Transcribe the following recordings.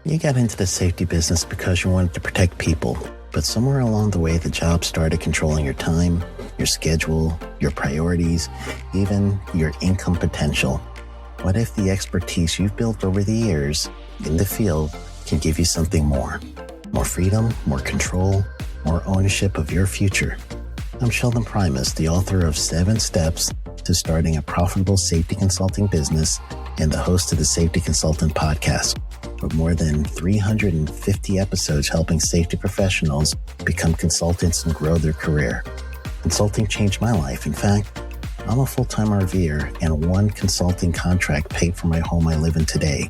You got into the safety business because you wanted to protect people, but somewhere along the way, the job started controlling your time, your schedule, your priorities, even your income potential. What if the expertise you've built over the years in the field can give you something more? More freedom, more control, more ownership of your future. I'm Sheldon Primus, the author of 7 Steps to Starting a Profitable Safety Consulting Business and the host of the Safety Consultant Podcast, with more than 350 episodes helping safety professionals become consultants and grow their career. Consulting changed my life. In fact, I'm a full-time RVer, and one consulting contract paid for my home I live in today.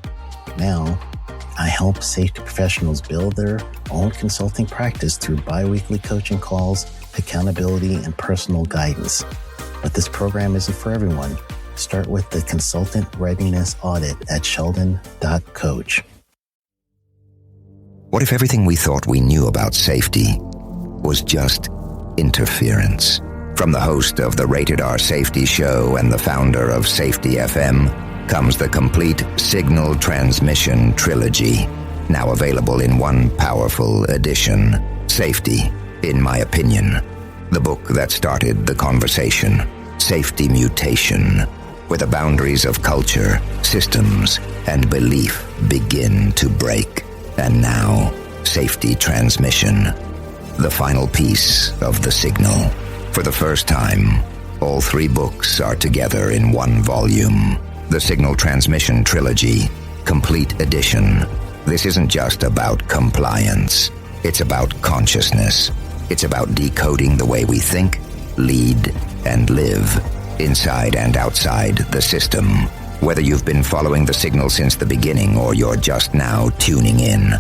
Now, I help safety professionals build their own consulting practice through bi-weekly coaching calls, accountability, and personal guidance. But this program isn't for everyone. Start with the Consultant Readiness Audit at sheldon.coach. What if everything we thought we knew about safety was just interference? From the host of the Rated R Safety Show and the founder of Safety FM comes the complete Signal Transmission Trilogy, now available in one powerful edition. Safety, in my opinion, the book that started the conversation. Safety Mutation, where the boundaries of culture, systems, and belief begin to break. And now, Safety Transmission, the final piece of the signal. For the first time, all 3 books are together in one volume. The Signal Transmission Trilogy, Complete Edition. This isn't just about compliance. It's about consciousness. It's about decoding the way we think, lead, and live, inside and outside the system. Whether you've been following the signal since the beginning or you're just now tuning in,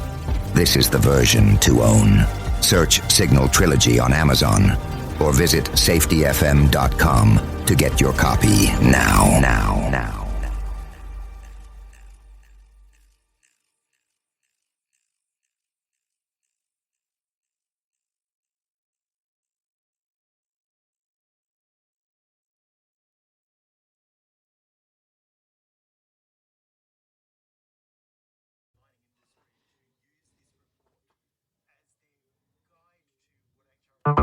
this is the version to own. Search Signal Trilogy on Amazon or visit safetyfm.com to get your copy now.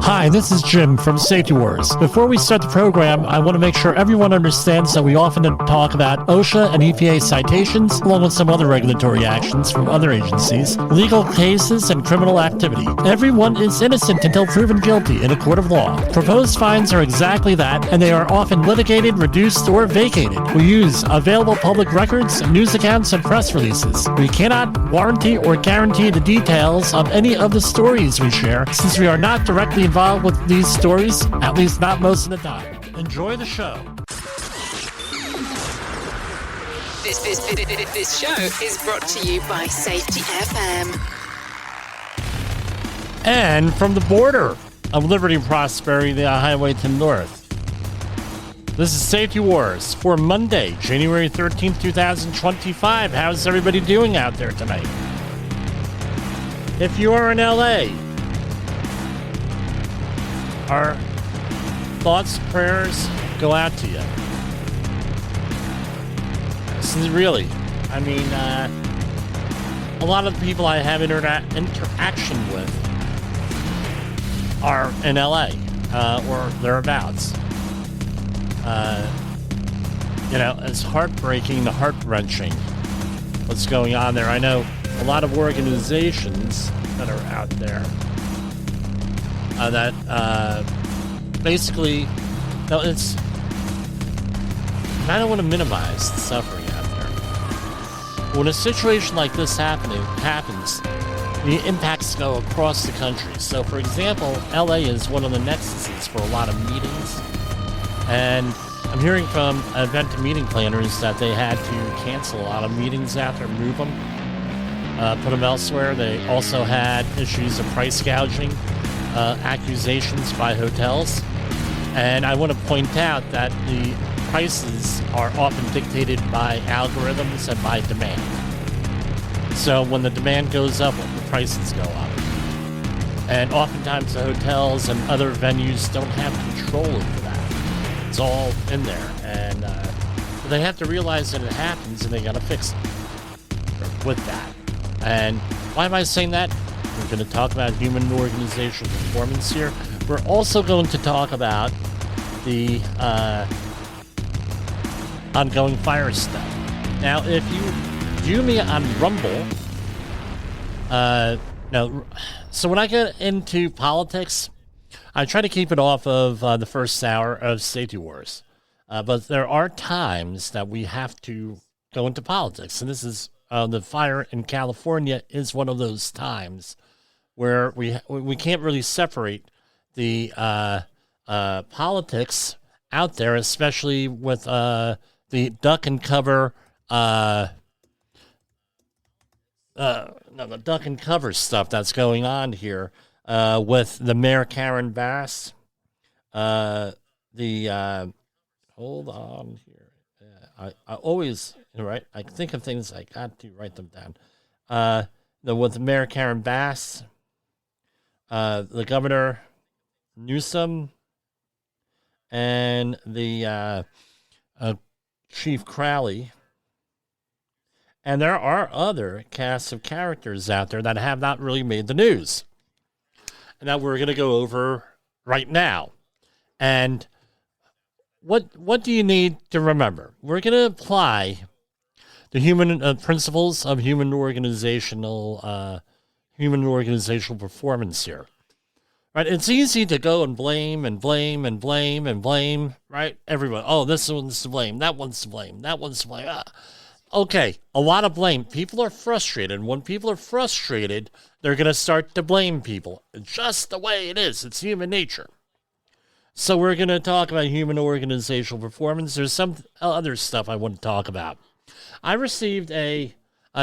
Hi, this is Jim from Safety Wars. Before we start the program, I want to make sure everyone understands that we often talk about OSHA and EPA citations, along with some other regulatory actions from other agencies, legal cases, and criminal activity. Everyone is innocent until proven guilty in a court of law. Proposed fines are exactly that, and they are often litigated, reduced, or vacated. We use available public records, news accounts, and press releases. We cannot warranty or guarantee the details of any of the stories we share, since we are not directly involved with these stories, at least not most of the time. Enjoy the show. This show is brought to you by Safety FM. And from the border of Liberty and Prosperity, the highway to the north. This is Safety Wars for Monday, January 13th, 2025. How's everybody doing out there tonight? If you are in LA, our thoughts, prayers go out to you. This is really, I mean, a lot of the people I have interaction with are in LA or thereabouts. It's heartbreaking, heart-wrenching what's going on there. I know a lot of organizations that are out there that basically, no, it's, I don't want to minimize the suffering out there. When a situation like this happens, the impacts go across the country. So, for example, LA is one of the nexuses for a lot of meetings. And I'm hearing from event and meeting planners that they had to cancel a lot of meetings out there, move them, put them elsewhere. They also had issues of price gouging. Accusations by hotels, and I want to point out that the prices are often dictated by algorithms and by demand. So when the demand goes up, the prices go up. And oftentimes the hotels and other venues don't have control over that. It's all in there, and they have to realize that it happens, and they got to fix it with that. And why am I saying that? We're going to talk about human and organizational performance here. We're also going to talk about the ongoing fire stuff. Now, if you view me on Rumble, so when I get into politics, I try to keep it off of the first hour of Safety Wars. But there are times that we have to go into politics. And this is the fire in California is one of those times where we can't really separate the politics out there, especially with the duck and cover the duck and cover stuff that's going on here with the Mayor Karen Bass. Hold on here. I always, right? I think of things, I got to write them down. With Mayor Karen Bass, the Governor Newsom, and the Chief Crowley. And there are other casts of characters out there that have not really made the news, and that we're going to go over right now. And what do you need to remember? We're going to apply the human principles of human organizational performance here. Right? It's easy to go and blame, right? Everyone. Oh, this one's to blame. That one's to blame. That one's to blame. Okay, a lot of blame. People are frustrated. When people are frustrated, they're going to start to blame people. Just the way it is. It's human nature. So we're going to talk about human organizational performance. There's some other stuff I want to talk about. I received a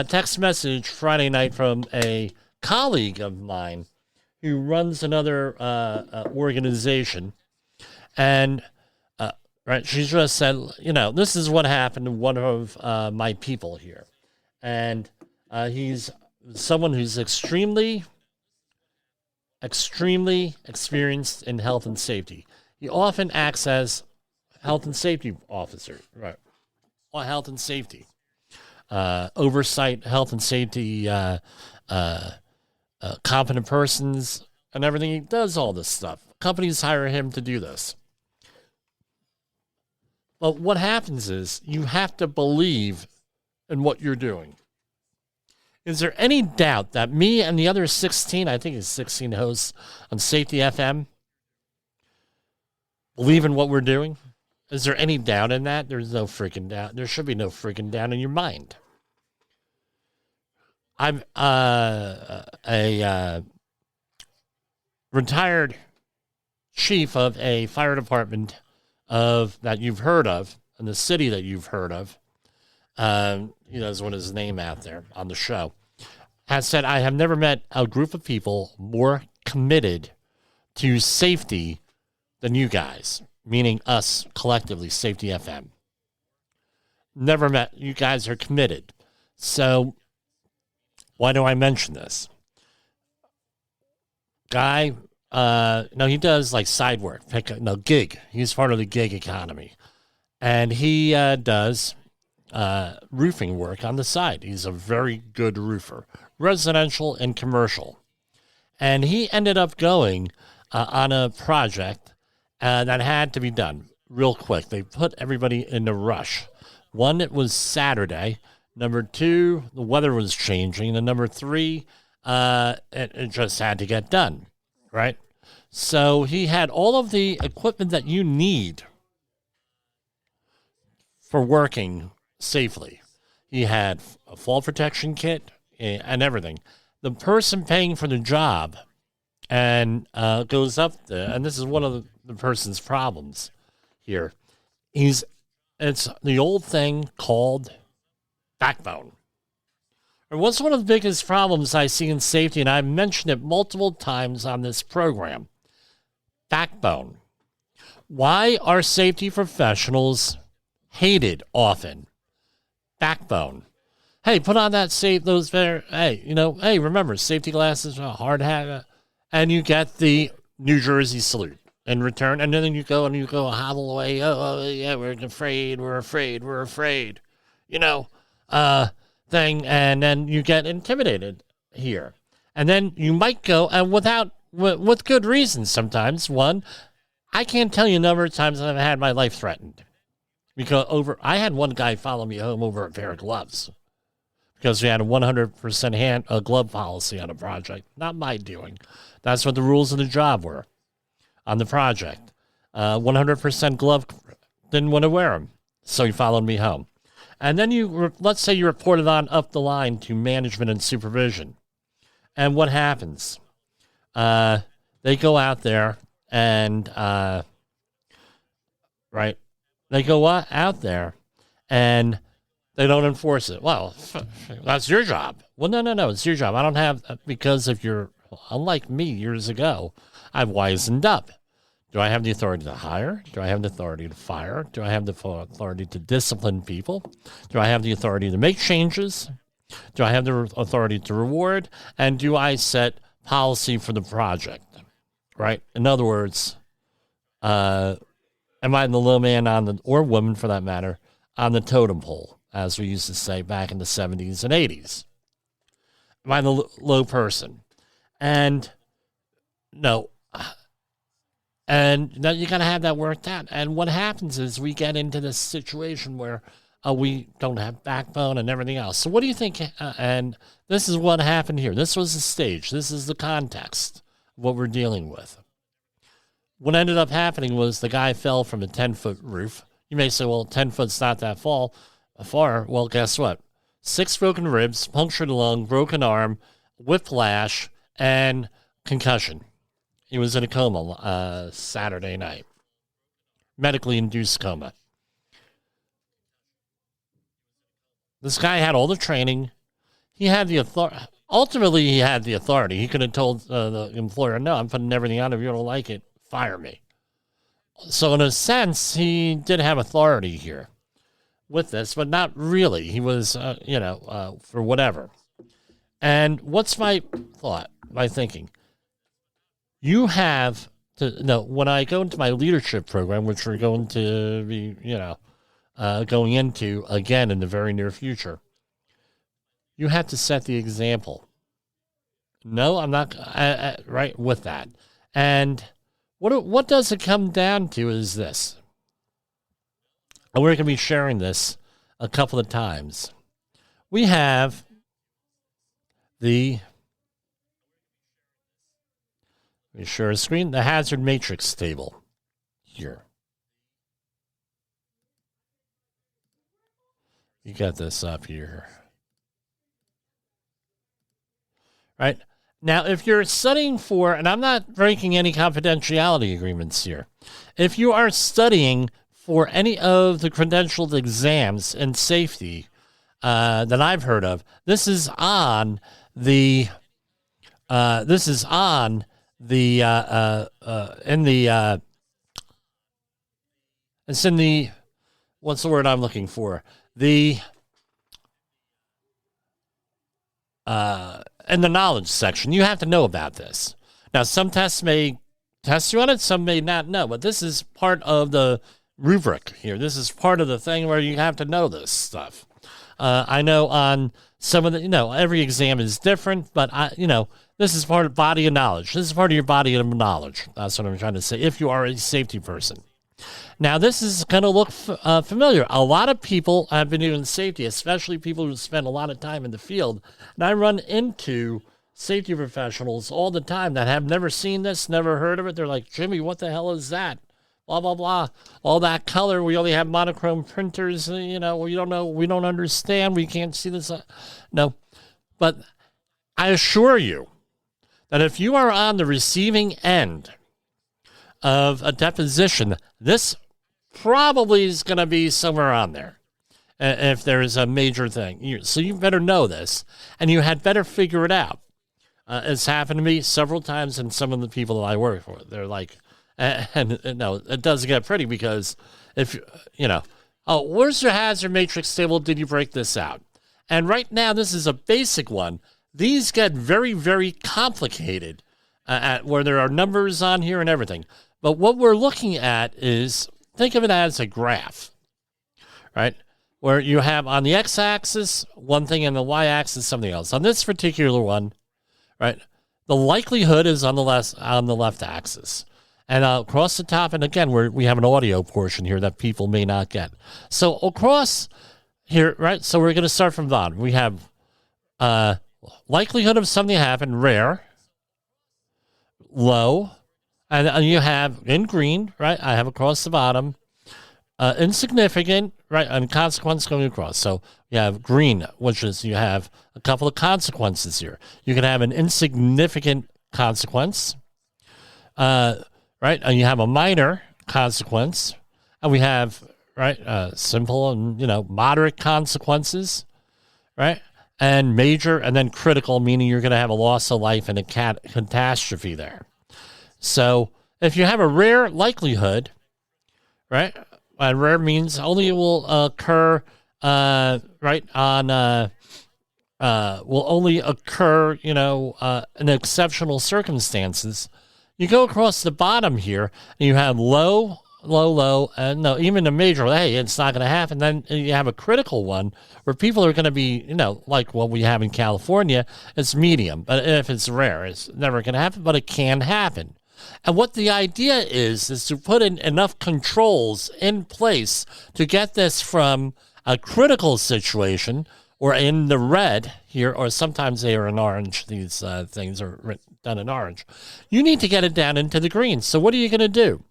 text message Friday night from a colleague of mine who runs another organization. And right, she just said, this is what happened to one of my people here. And he's someone who's extremely experienced in health and safety. He often acts as health and safety officer, right? Or health and safety. Oversight, health and safety, competent persons, and everything. He does all this stuff. Companies hire him to do this. But what happens is you have to believe in what you're doing. Is there any doubt that me and the other 16, I think it's 16 hosts on Safety FM, believe in what we're doing? Is there any doubt in that? There's no freaking doubt. There should be no freaking doubt in your mind. I'm a retired chief of a fire department that you've heard of, in the city that you've heard of. He doesn't want his name out there on the show. Has said, I have never met a group of people more committed to safety than you guys, meaning us collectively, Safety FM. Never met. You guys are committed. So why do I mention this? Guy, he does like side work, gig. He's part of the gig economy. And he does roofing work on the side. He's a very good roofer, residential and commercial. And he ended up going on a project that had to be done real quick. They put everybody in a rush. One, it was Saturday. Number two, the weather was changing. And number three, it just had to get done, right? So he had all of the equipment that you need for working safely. He had a fall protection kit and everything. The person paying for the job and goes up there, and this is one of the person's problems here. It's the old thing called backbone. And what's one of the biggest problems I see in safety, and I've mentioned it multiple times on this program? Backbone. Why are safety professionals hated often? Backbone. Hey, put on that remember, safety glasses, a hard hat, and you get the New Jersey salute in return, and then you go hobble away. Oh yeah, we're afraid. thing, and then you get intimidated here. And then you might go, and with good reasons sometimes. One, I can't tell you a number of times I've had my life threatened. Because I had one guy follow me home over a pair of gloves. Because we had a 100% glove policy on a project. Not my doing. That's what the rules of the job were on the project. 100% glove, didn't want to wear them. So he followed me home. And then let's say you reported on up the line to management and supervision. And what happens? They go out there and, right? They go out there and they don't enforce it. Well, that's your job. Well, no, it's your job. I don't have, because if you're, unlike me years ago, I've wisened up. Do I have the authority to hire? Do I have the authority to fire? Do I have the authority to discipline people? Do I have the authority to make changes? Do I have the authority to reward? And do I set policy for the project? Right? In other words, am I the low man or woman for that matter, on the totem pole, as we used to say back in the 70s and 80s? Am I the low person? And no. And now you got to have that worked out. And what happens is we get into this situation where we don't have backbone and everything else. So what do you think? And this is what happened here. This was the stage. This is the context of what we're dealing with. What ended up happening was the guy fell from a 10-foot roof. You may say, well, 10 foot's not that far. Well, guess what? 6 broken ribs, punctured lung, broken arm, whiplash, and concussion. He was in a coma Saturday night. Medically induced coma. This guy had all the training. He had the authority. Ultimately, he had the authority. He could have told the employer, no, I'm putting everything on. If you don't like it, fire me. So in a sense, he did have authority here with this, but not really. He was, for whatever. And what's my thought, my thinking? You have to know, when I go into my leadership program, which we're going to be, going into again in the very near future, you have to set the example. No, I'm not right with that. And what does it come down to is this. And we're going to be sharing this a couple of times. We have let me share a screen, the hazard matrix table here. You got this up here. Right? Now, if you're studying for, and I'm not breaking any confidentiality agreements here, if you are studying for any of the credentialed exams in safety that I've heard of, it's in the what's the word I'm looking for? In the knowledge section. You have to know about this. Now, some tests may test you on it, some may not know, but this is part of the rubric here. This is part of the thing where you have to know this stuff. I know on some of the, every exam is different, but this is part of body of knowledge. This is part of your body of knowledge. That's what I'm trying to say, if you are a safety person. Now, this is going to look familiar. A lot of people have been doing safety, especially people who spend a lot of time in the field. And I run into safety professionals all the time that have never seen this, never heard of it. They're like, Jimmy, what the hell is that? Blah, blah, blah. All that color. We only have monochrome printers. We don't know. We don't understand. We can't see this. No. But I assure you that if you are on the receiving end of a deposition, this probably is going to be somewhere on there if there is a major thing. So you better know this, and you had better figure it out. It's happened to me several times, and some of the people that I work for, they're like, and no, it doesn't get pretty because if, where's your hazard matrix table? Did you break this out? And right now, this is a basic one. These get very, very complicated where there are numbers on here and everything. But what we're looking at is, think of it as a graph, right? where you have on the x-axis one thing and the y-axis something else. On this particular one, right, the likelihood is on the left axis. And across the top, and again, we have an audio portion here that people may not get. So across here, right, so we're going to start from the bottom. We have likelihood of something to happen, rare, low, and you have in green, right, I have across the bottom, insignificant, right, and consequence going across. So you have green, which is you have a couple of consequences here. You can have an insignificant consequence, right, and you have a minor consequence, and we have, right, simple and, moderate consequences, right, and major, and then critical, meaning you're going to have a loss of life and a catastrophe there. So if you have a rare likelihood, right, rare means only will occur, right, on, will only occur, in exceptional circumstances. You go across the bottom here, and you have low, and no, even a major, hey, it's not going to happen. Then you have a critical one where people are going to be, like what we have in California, it's medium. But if it's rare, it's never going to happen, but it can happen. And what the idea is to put in enough controls in place to get this from a critical situation, or in the red here, or sometimes they are in orange, these things are done in orange. You need to get it down into the green. So what are you going to do?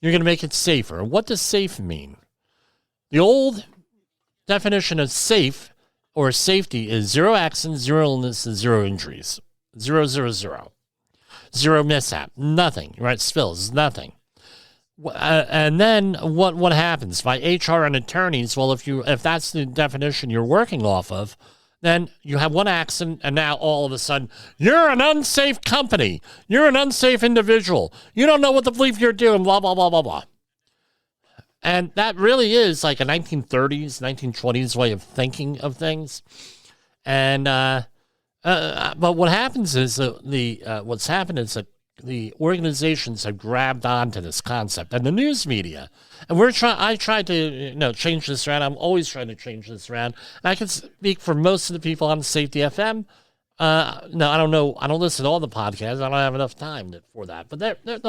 You're going to make it safer. What does safe mean? The old definition of safe or safety is 0 accidents, 0 illnesses, 0 injuries. 0, 0, 0. 0 mishap. Nothing, right? Spills, nothing. And then what happens by HR and attorneys? Well, if that's the definition you're working off of, then you have one accident, and now all of a sudden you're an unsafe company. You're an unsafe individual. You don't know what to believe you're doing. Blah blah blah blah blah. And that really is like a 1930s, 1920s way of thinking of things. And but what happens is what's happened is that the organizations have grabbed onto this concept, and the news media. And I tried to change this around. I'm always trying to change this around. And I can speak for most of the people on Safety FM. No, I don't know. I don't listen to all the podcasts. I don't have enough time for that. But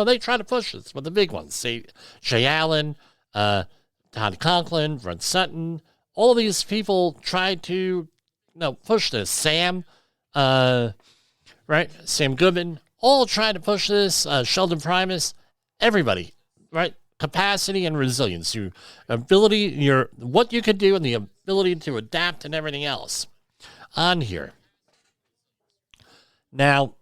they try to push this with the big ones. Say Jay Allen, Todd Conklin, Brent Sutton. All of these people try to push this. Sam, right? Sam Goodman. All trying to push this, Sheldon Primus, everybody, right? Capacity and resilience, your ability, what you could do, and the ability to adapt and everything else on here. Now,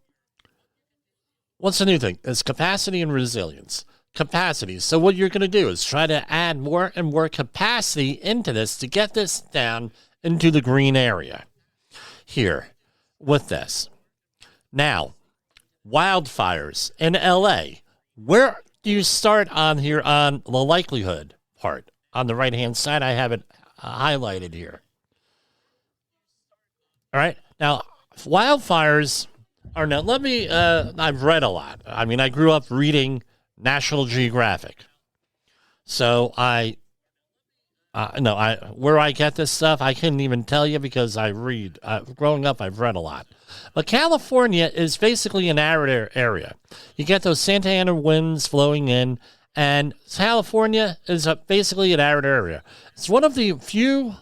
what's the new thing? It's capacity and resilience. Capacity. So what you're going to do is try to add more and more capacity into this to get this down into the green area here with this. Now, wildfires in LA. Where do you start on here on the likelihood part? On the right-hand side, I have it highlighted here. All right. Now, wildfires are now, I've read a lot. I mean, I grew up reading National Geographic. So where I get this stuff, I couldn't even tell you because I read. Growing up, I've read a lot. But California is basically an arid area. You get those Santa Ana winds flowing in, and California is basically an arid area. It's one of the few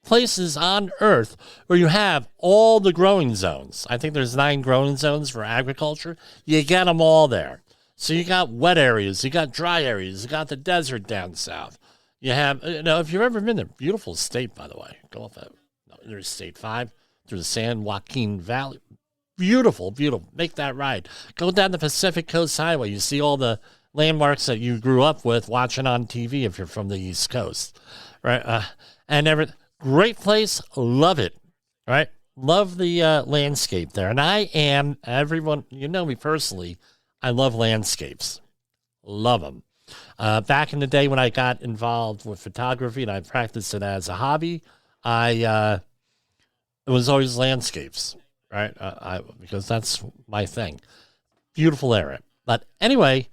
places on Earth where you have all the growing zones. I think there's 9 growing zones for agriculture. You get them all there. So you got wet areas, you got dry areas, you got the desert down south. You have, if you've ever been there, beautiful state, by the way. Go off there's State 5 through the San Joaquin Valley. Beautiful, beautiful. Make that ride. Go down the Pacific Coast Highway. You see all the landmarks that you grew up with watching on TV if you're from the East Coast, right? Great place. Love it, right? Love the landscape there. And everyone, you know me personally, I love landscapes. Love them. Back in the day when I got involved with photography and I practiced it as a hobby, it was always landscapes, right? Because that's my thing. Beautiful area. But anyway,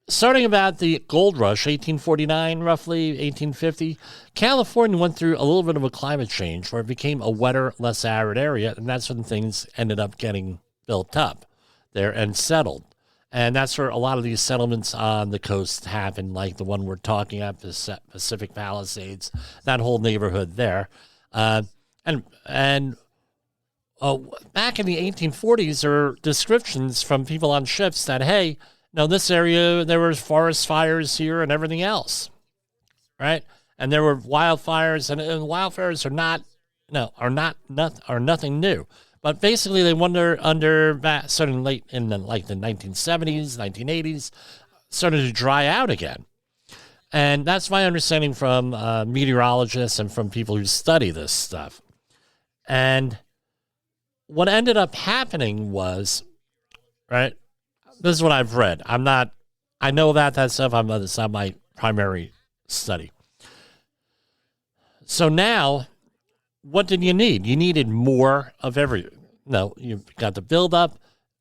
starting about the gold rush, 1849, roughly 1850, California went through a little bit of a climate change where it became a wetter, less arid area, and that's when things ended up getting built up there and settled. And that's where a lot of these settlements on the coast happened, like the one we're talking about, Pacific Palisades, that whole neighborhood there. And back in the 1840s, there were descriptions from people on ships that, hey, no, this area, there were forest fires here and everything else, right? And there were wildfires, and wildfires are nothing new. But basically, they starting late in the 1970s, 1980s, started to dry out again. And that's my understanding from meteorologists and from people who study this stuff. And what ended up happening was, right, this is what I've read. I know about that stuff. It's not my primary study. So now, what did you need? You needed more of everything. No, you got the buildup.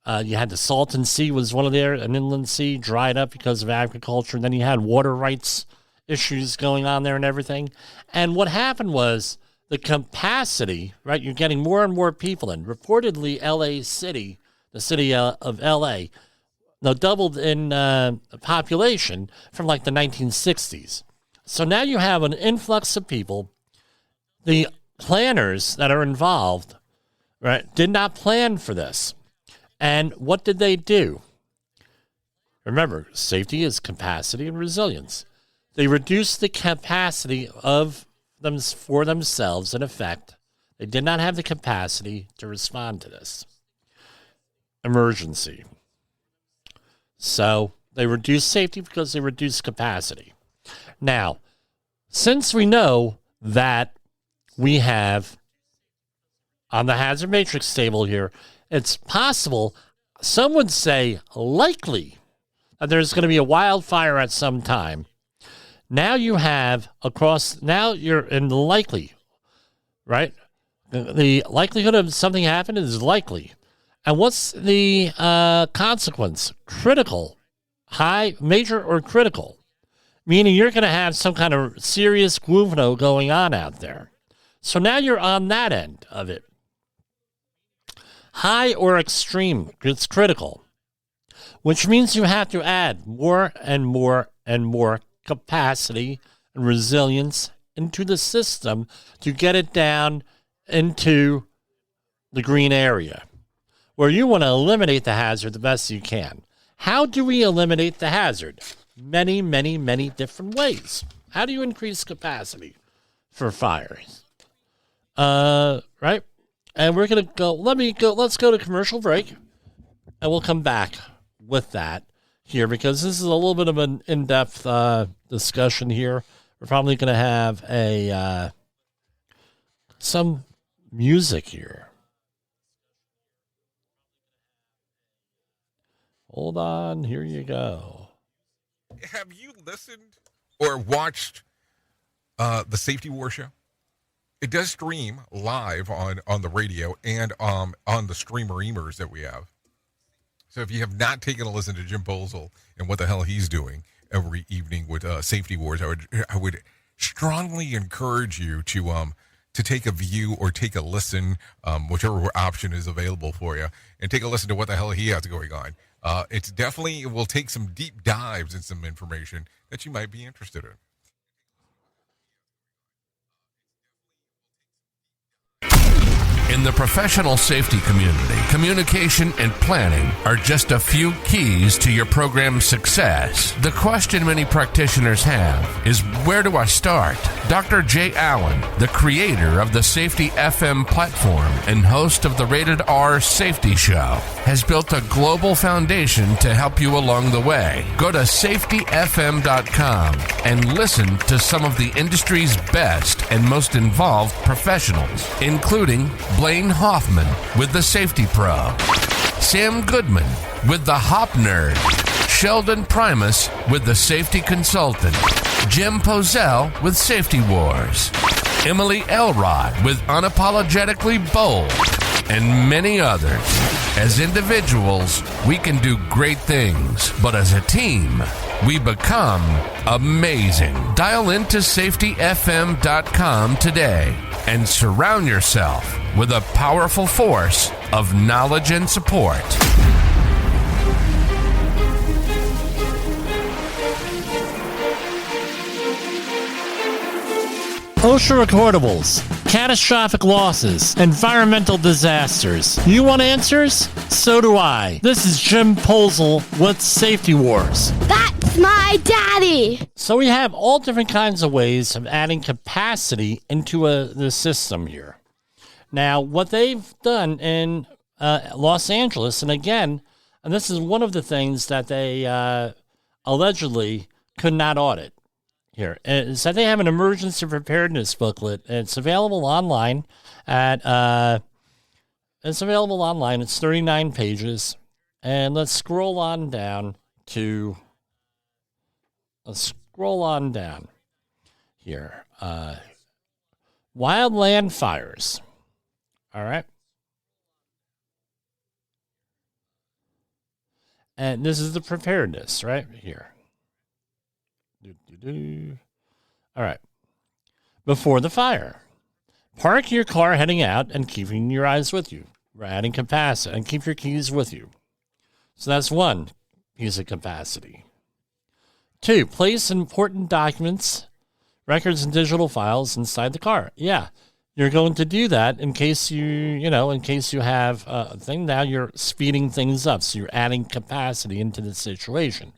You had the Salton Sea was one of there, an inland sea, dried up because of agriculture. And then you had water rights issues going on there and everything. And what happened was the capacity, right? You're getting more and more people in. Reportedly, LA City, the city of LA, doubled in population from like the 1960s. So now you have an influx of people. The planners that are involved, right, did not plan for this. And what did they do? Remember, safety is capacity and resilience. They reduced the capacity of them for themselves. In effect, they did not have the capacity to respond to this emergency. So they reduced safety because they reduced capacity. Now, since we know that we have on the hazard matrix table here, it's possible, some would say likely, that there's going to be a wildfire at some time. Now you have now you're in the likely, right? The likelihood of something happening is likely. And what's the consequence? Critical, high, major, or critical? Meaning you're going to have some kind of serious guvno going on out there. So now you're on that end of it. High or extreme, it's critical, which means you have to add more and more and more capacity and resilience into the system to get it down into the green area, where you want to eliminate the hazard the best you can. How do we eliminate the hazard? Many, many, many different ways. How do you increase capacity for fires? Right? And we're going to go, let's go to commercial break, and we'll come back with that here, because this is a little bit of an in-depth discussion here. We're probably going to have some music here. Hold on, here you go. Have you listened or watched the Safety War Show? It does stream live on the radio and on the streamer-emers that we have. So if you have not taken a listen to Jim Posel and what the hell he's doing every evening with Safety Wars, I would strongly encourage you to take a view or take a listen, whichever option is available for you, and take a listen to what the hell he has going on. It will take some deep dives in some information that you might be interested in. In the professional safety community, communication and planning are just a few keys to your program's success. The question many practitioners have is, where do I start? Dr. Jay Allen, the creator of the Safety FM platform and host of the Rated R Safety Show, has built a global foundation to help you along the way. Go to safetyfm.com and listen to some of the industry's best and most involved professionals, including Blaine Hoffman with the Safety Pro, Sam Goodman with the Hop Nerd, Sheldon Primus with the Safety Consultant, Jim Posel with Safety Wars, Emily Elrod with Unapologetically Bold, and many others. As individuals, we can do great things, but as a team, we become amazing. Dial into safetyfm.com today and surround yourself with a powerful force of knowledge and support. OSHA recordables, catastrophic losses, environmental disasters. You want answers? So do I. This is Jim Posel with Safety Wars. That's my daddy! So we have all different kinds of ways of adding capacity into the system here. Now, what they've done in Los Angeles, and again, and this is one of the things that they allegedly could not audit here, is that they have an emergency preparedness booklet. It's available online at it's 39 pages. And let's scroll on down here. Wildland fires. All right. And this is the preparedness right here. All right. Before the fire, park your car heading out and keeping your eyes with you. We're adding capacity, and keep your keys with you. So that's one piece of capacity. 2, place important documents, records, and digital files inside the car. Yeah, you're going to do that in case in case you have a thing. Now you're speeding things up, so you're adding capacity into the situation.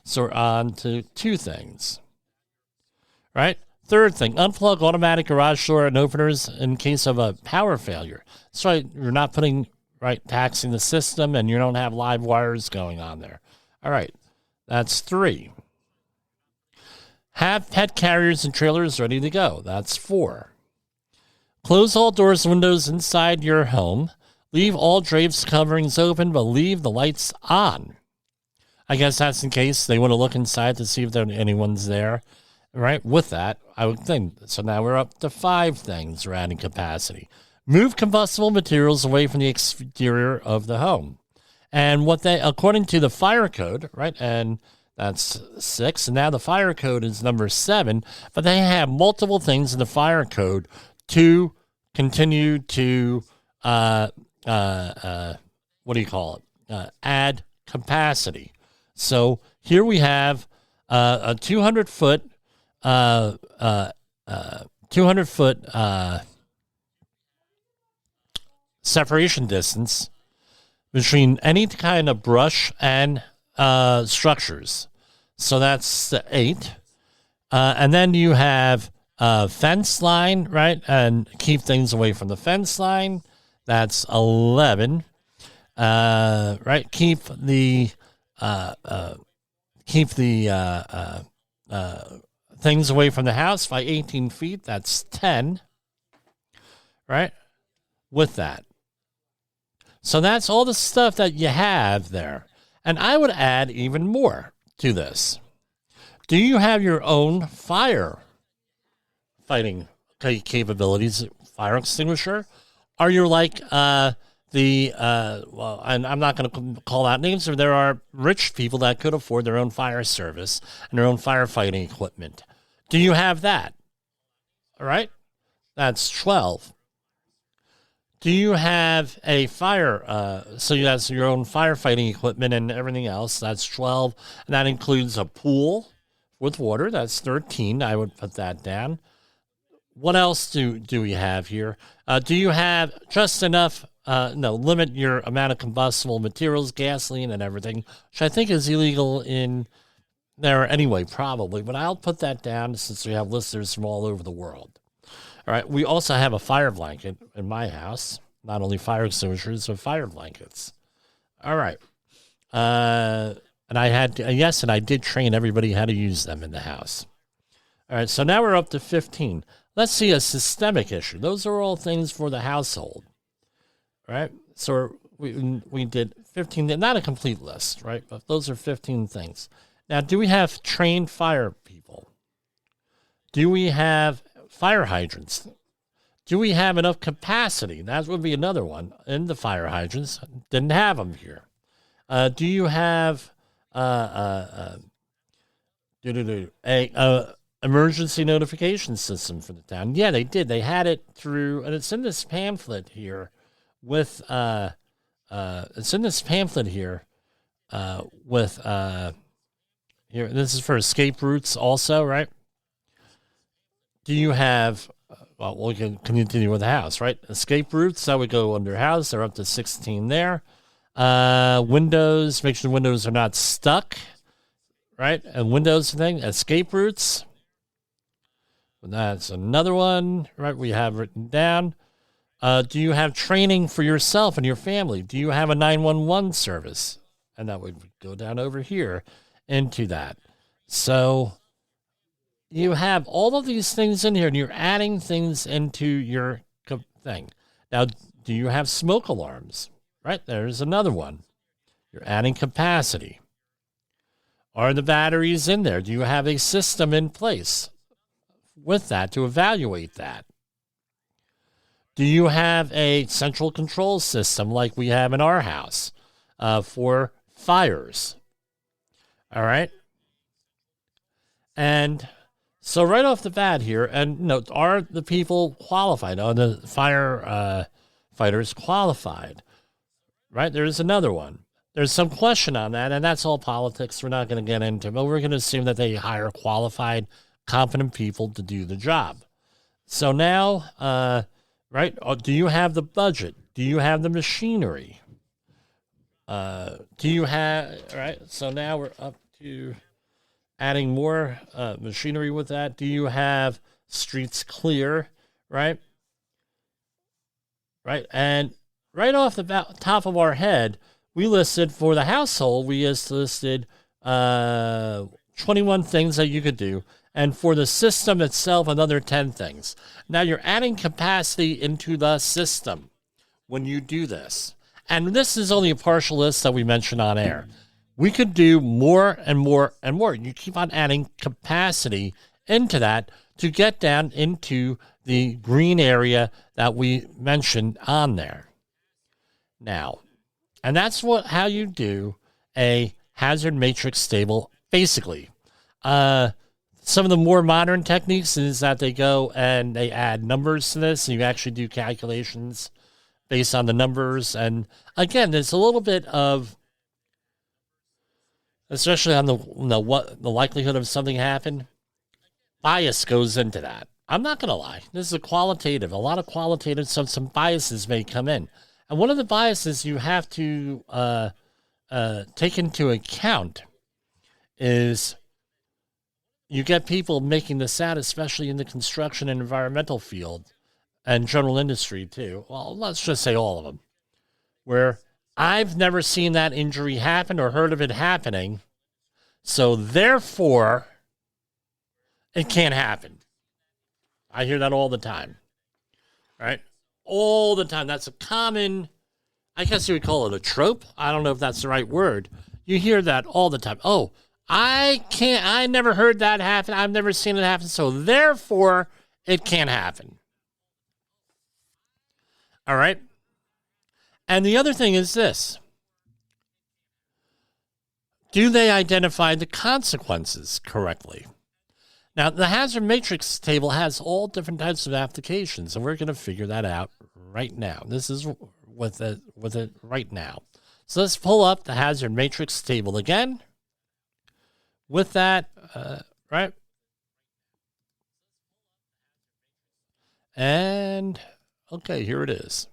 So we're on to 2 things, right? 3rd thing, unplug automatic garage door and openers in case of a power failure. That's right, you're not taxing the system, and you don't have live wires going on there. All right, that's 3. Have pet carriers and trailers ready to go. That's 4. Close all doors and windows inside your home. Leave all drapes coverings open, but leave the lights on. I guess that's in case they want to look inside to see if anyone's there, right? With that, I would think. So now we're up to 5 things we're adding capacity. Move combustible materials away from the exterior of the home. And according to the fire code, right, and that's 6, and now the fire code is number 7, but they have multiple things in the fire code to continue to, add capacity. So here we have a 200-foot separation distance between any kind of brush and structures. So that's 8. And then you have fence line, right? And keep things away from the fence line. That's 11. Right? Keep the things away from the house by 18 feet. That's 10. Right? With that. So that's all the stuff that you have there. And I would add even more to this. Do you have your own fire fighting capabilities, fire extinguisher? Are you like and I'm not going to call out names, but there are rich people that could afford their own fire service and their own firefighting equipment. Do you have that? All right. That's 12. Do you have a fire, so you have your own firefighting equipment and everything else? That's 12. And that includes a pool with water. That's 13. I would put that down. What else do we have here? Do you have just enough, limit your amount of combustible materials, gasoline and everything, which I think is illegal in there anyway, probably. But I'll put that down since we have listeners from all over the world. All right, we also have a fire blanket in my house. Not only fire extinguishers, but fire blankets. All right. And I did train everybody how to use them in the house. All right, so now we're up to 15. Let's see a systemic issue. Those are all things for the household. All right, so we did 15, not a complete list, right? But those are 15 things. Now, do we have trained fire people? Do we have fire hydrants? Do we have enough capacity? That would be another one. In the fire hydrants, didn't have them here. Do you have a emergency notification system for the town. Yeah, they did. They had it through, and it's in this pamphlet here with it's in this pamphlet here with here. This is for escape routes also, right? Do you have? Well, we can continue with the house, right? Escape routes that would go under house. They're up to 16 there. Windows, make sure the windows are not stuck, right? And windows thing, escape routes. That's another one, right? We have written down. Do you have training for yourself and your family? Do you have a 911 service? And that would go down over here into that. So you have all of these things in here, and you're adding things into your thing. Now, do you have smoke alarms? Right, there's another one. You're adding capacity. Are the batteries in there? Do you have a system in place with that to evaluate that? Do you have a central control system like we have in our house for fires? All right. And so right off the bat here, and note, are the people qualified? Are the fire fighters qualified? Right, there's another one. There's some question on that, and that's all politics. We're not going to get into, but we're going to assume that they hire qualified, competent people to do the job. So now, right, do you have the budget? Do you have the machinery? Do you have, right, so now we're up to adding more machinery with that. Do you have streets clear, right? Right, and right off the top of our head, we listed for the household, we just listed 21 things that you could do. And for the system itself, another 10 things. Now you're adding capacity into the system when you do this. And this is only a partial list that we mentioned on air. We could do more and more and more. You keep on adding capacity into that to get down into the green area that we mentioned on there. Now, and that's how you do a hazard matrix table, basically. Some of the more modern techniques is that they go and they add numbers to this, and you actually do calculations based on the numbers. And again, there's a little bit of, especially on the likelihood of something happen, bias goes into that. I'm not going to lie. This is a lot of qualitative, so some biases may come in. And one of the biases you have to take into account is you get people making this out, especially in the construction and environmental field and general industry too. Well, let's just say all of them, where I've never seen that injury happen or heard of it happening. So therefore, it can't happen. I hear that all the time, right? All the time. That's a common, I guess you would call it a trope. I don't know if that's the right word. You hear that all the time. Oh, I never heard that happen. I've never seen it happen. So therefore, it can't happen. All right. And the other thing is this. Do they identify the consequences correctly? Now, the hazard matrix table has all different types of applications, and we're going to figure that out right now. This is with it right now. So let's pull up the hazard matrix table again. With that, right? And, okay, here it is.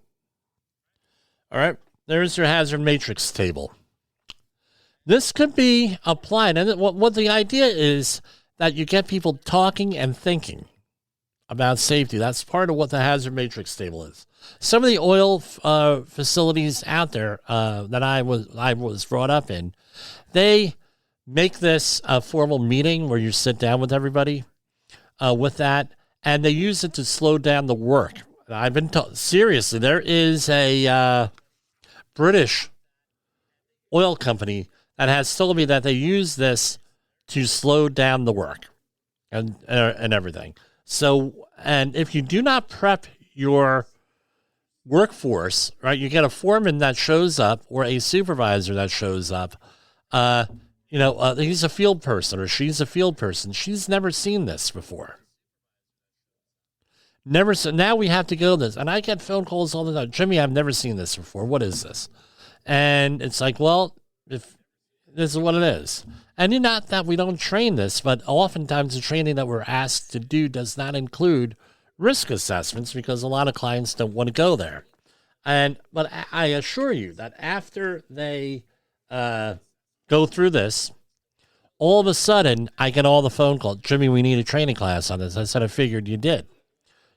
All right, there's your hazard matrix table. This could be applied, and what the idea is that you get people talking and thinking about safety. That's part of what the hazard matrix table is. Some of the oil facilities out there that I was brought up in, they make this a formal meeting where you sit down with everybody with that, and they use it to slow down the work. I've been told, seriously, there is a British oil company that has told me that they use this to slow down the work and everything. So, and if you do not prep your workforce, right, you get a foreman that shows up or a supervisor that shows up, he's a field person or she's a field person. She's never seen this before. Never. So now we have to go this. And I get phone calls all the time. Jimmy, I've never seen this before. What is this? And it's like, well, if this is what it is. And not that we don't train this, but oftentimes the training that we're asked to do does not include risk assessments because a lot of clients don't want to go there. But I assure you that after they go through this, all of a sudden I get all the phone calls. Jimmy, we need a training class on this. I said, I figured you did.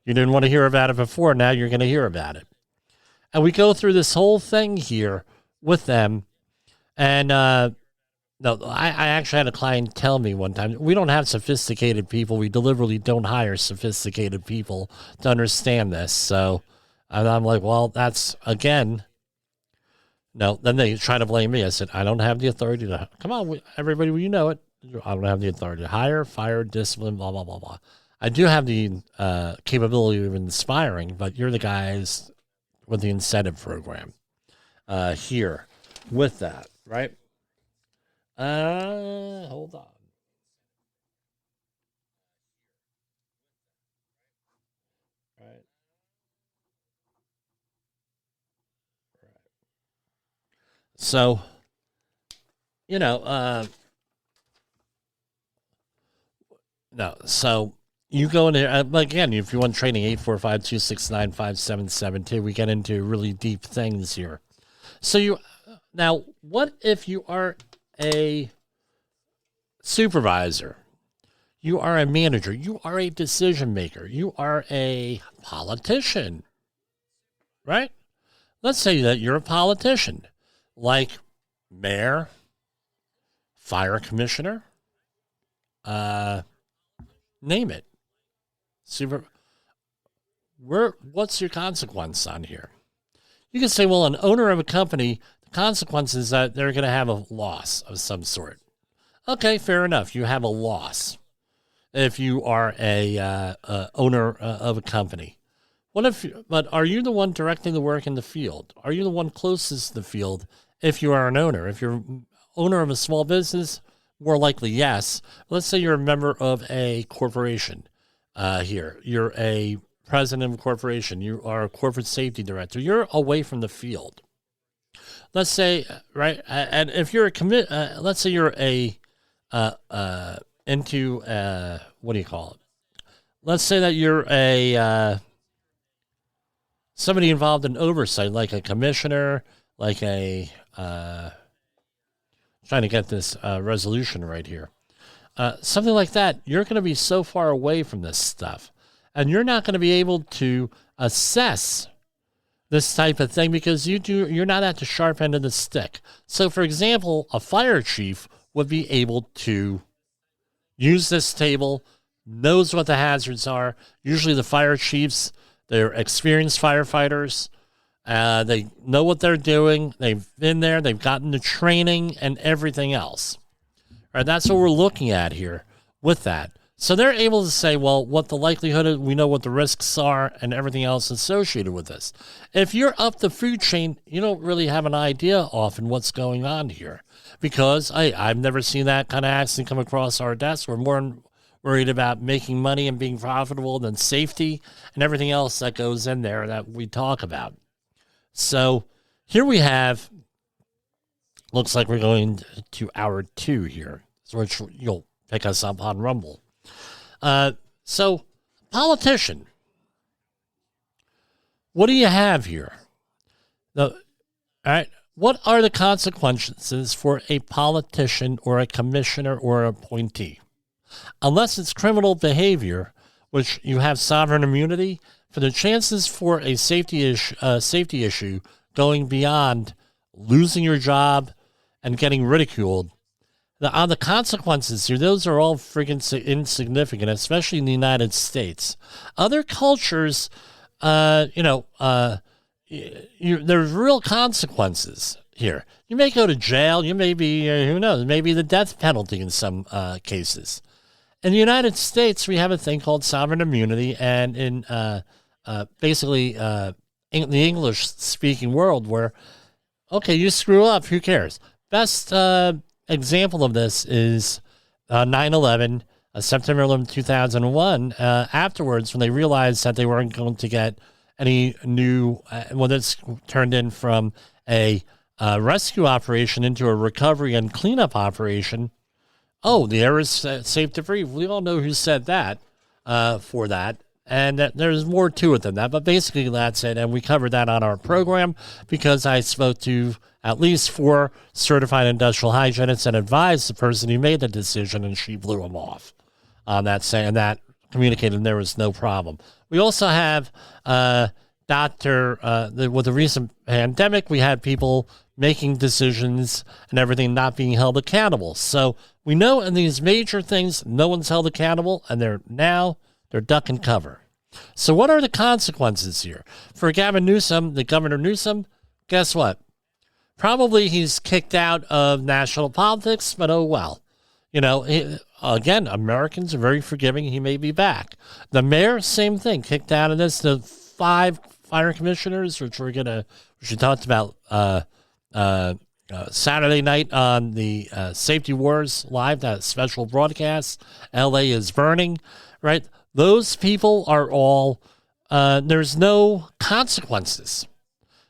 You didn't want to hear about it before. Now you're going to hear about it. And we go through this whole thing here with them. And no, I actually had a client tell me one time, we don't have sophisticated people. We deliberately don't hire sophisticated people to understand this. So and I'm like, well, that's, again, no. Then they try to blame me. I said, I don't have the authority to, come on, everybody, you know it. I don't have the authority to hire, fire, discipline, blah, blah, blah, blah. I do have the capability of inspiring, but you're the guys with the incentive program here with that, right? Hold on. Right. So, no, so you go in there, again, if you want training, 845-269-5772, we get into really deep things here. So now, what if you are a supervisor, you are a manager, you are a decision maker, you are a politician, right? Let's say that you're a politician, like mayor, fire commissioner, name it. What's your consequence on here? You can say, well, an owner of a company, the consequence is that they're going to have a loss of some sort. Okay, fair enough. You have a loss if you are a owner of a company. But are you the one directing the work in the field? Are you the one closest to the field if you are an owner? If you're owner of a small business, more likely yes. Let's say you're a member of a corporation here. You're a president of a corporation. You are a corporate safety director. You're away from the field. Let's say, right, and if you're let's say you're what do you call it? Let's say that you're somebody involved in oversight, like a commissioner, like a, trying to get this resolution right here. Something like that, you're going to be so far away from this stuff. And you're not going to be able to assess this type of thing because you're not at the sharp end of the stick. So, for example, a fire chief would be able to use this table, knows what the hazards are. Usually the fire chiefs, they're experienced firefighters. They know what they're doing. They've been there. They've gotten the training and everything else. All right, that's what we're looking at here with that. So they're able to say, well, what the likelihood is, we know what the risks are and everything else associated with this. If you're up the food chain, you don't really have an idea often what's going on here because I've never seen that kind of accident come across our desk. We're more worried about making money and being profitable than safety and everything else that goes in there that we talk about. So here we have, looks like we're going to hour 2 here, which you'll pick us up on Rumble. So politician, what do you have here? All right. What are the consequences for a politician or a commissioner or an appointee? Unless it's criminal behavior, which you have sovereign immunity, for the chances for a safety issue going beyond losing your job and getting ridiculed, on the consequences here, those are all freaking insignificant, especially in the United States. Other cultures, there's real consequences here. You may go to jail. You may be, who knows, maybe the death penalty in some cases. In the United States, we have a thing called sovereign immunity, and in basically the English-speaking world where, okay, you screw up, who cares? Best example of this is 9/11, September 11, 2001. Afterwards, when they realized that they weren't going to get any new, this turned in from a rescue operation into a recovery and cleanup operation. Oh, the air is safe to breathe. We all know who said that for that. And there's more to it than that. But basically, that's it. And we covered that on our program because I spoke to at least 4 certified industrial hygienists and advised the person who made the decision, and she blew him off on that, saying that communicated there was no problem. We also have with the recent pandemic, we had people making decisions and everything not being held accountable. So we know in these major things, no one's held accountable, and they're duck and cover. So what are the consequences here? For Gavin Newsom, the Governor Newsom, guess what? Probably he's kicked out of national politics, but oh well. Again, Americans are very forgiving. He may be back. The mayor, same thing, kicked out of this. The 5 fire commissioners, which we talked about Saturday night on the Safety Wars Live, that special broadcast, LA is burning, right? Those people are all, there's no consequences.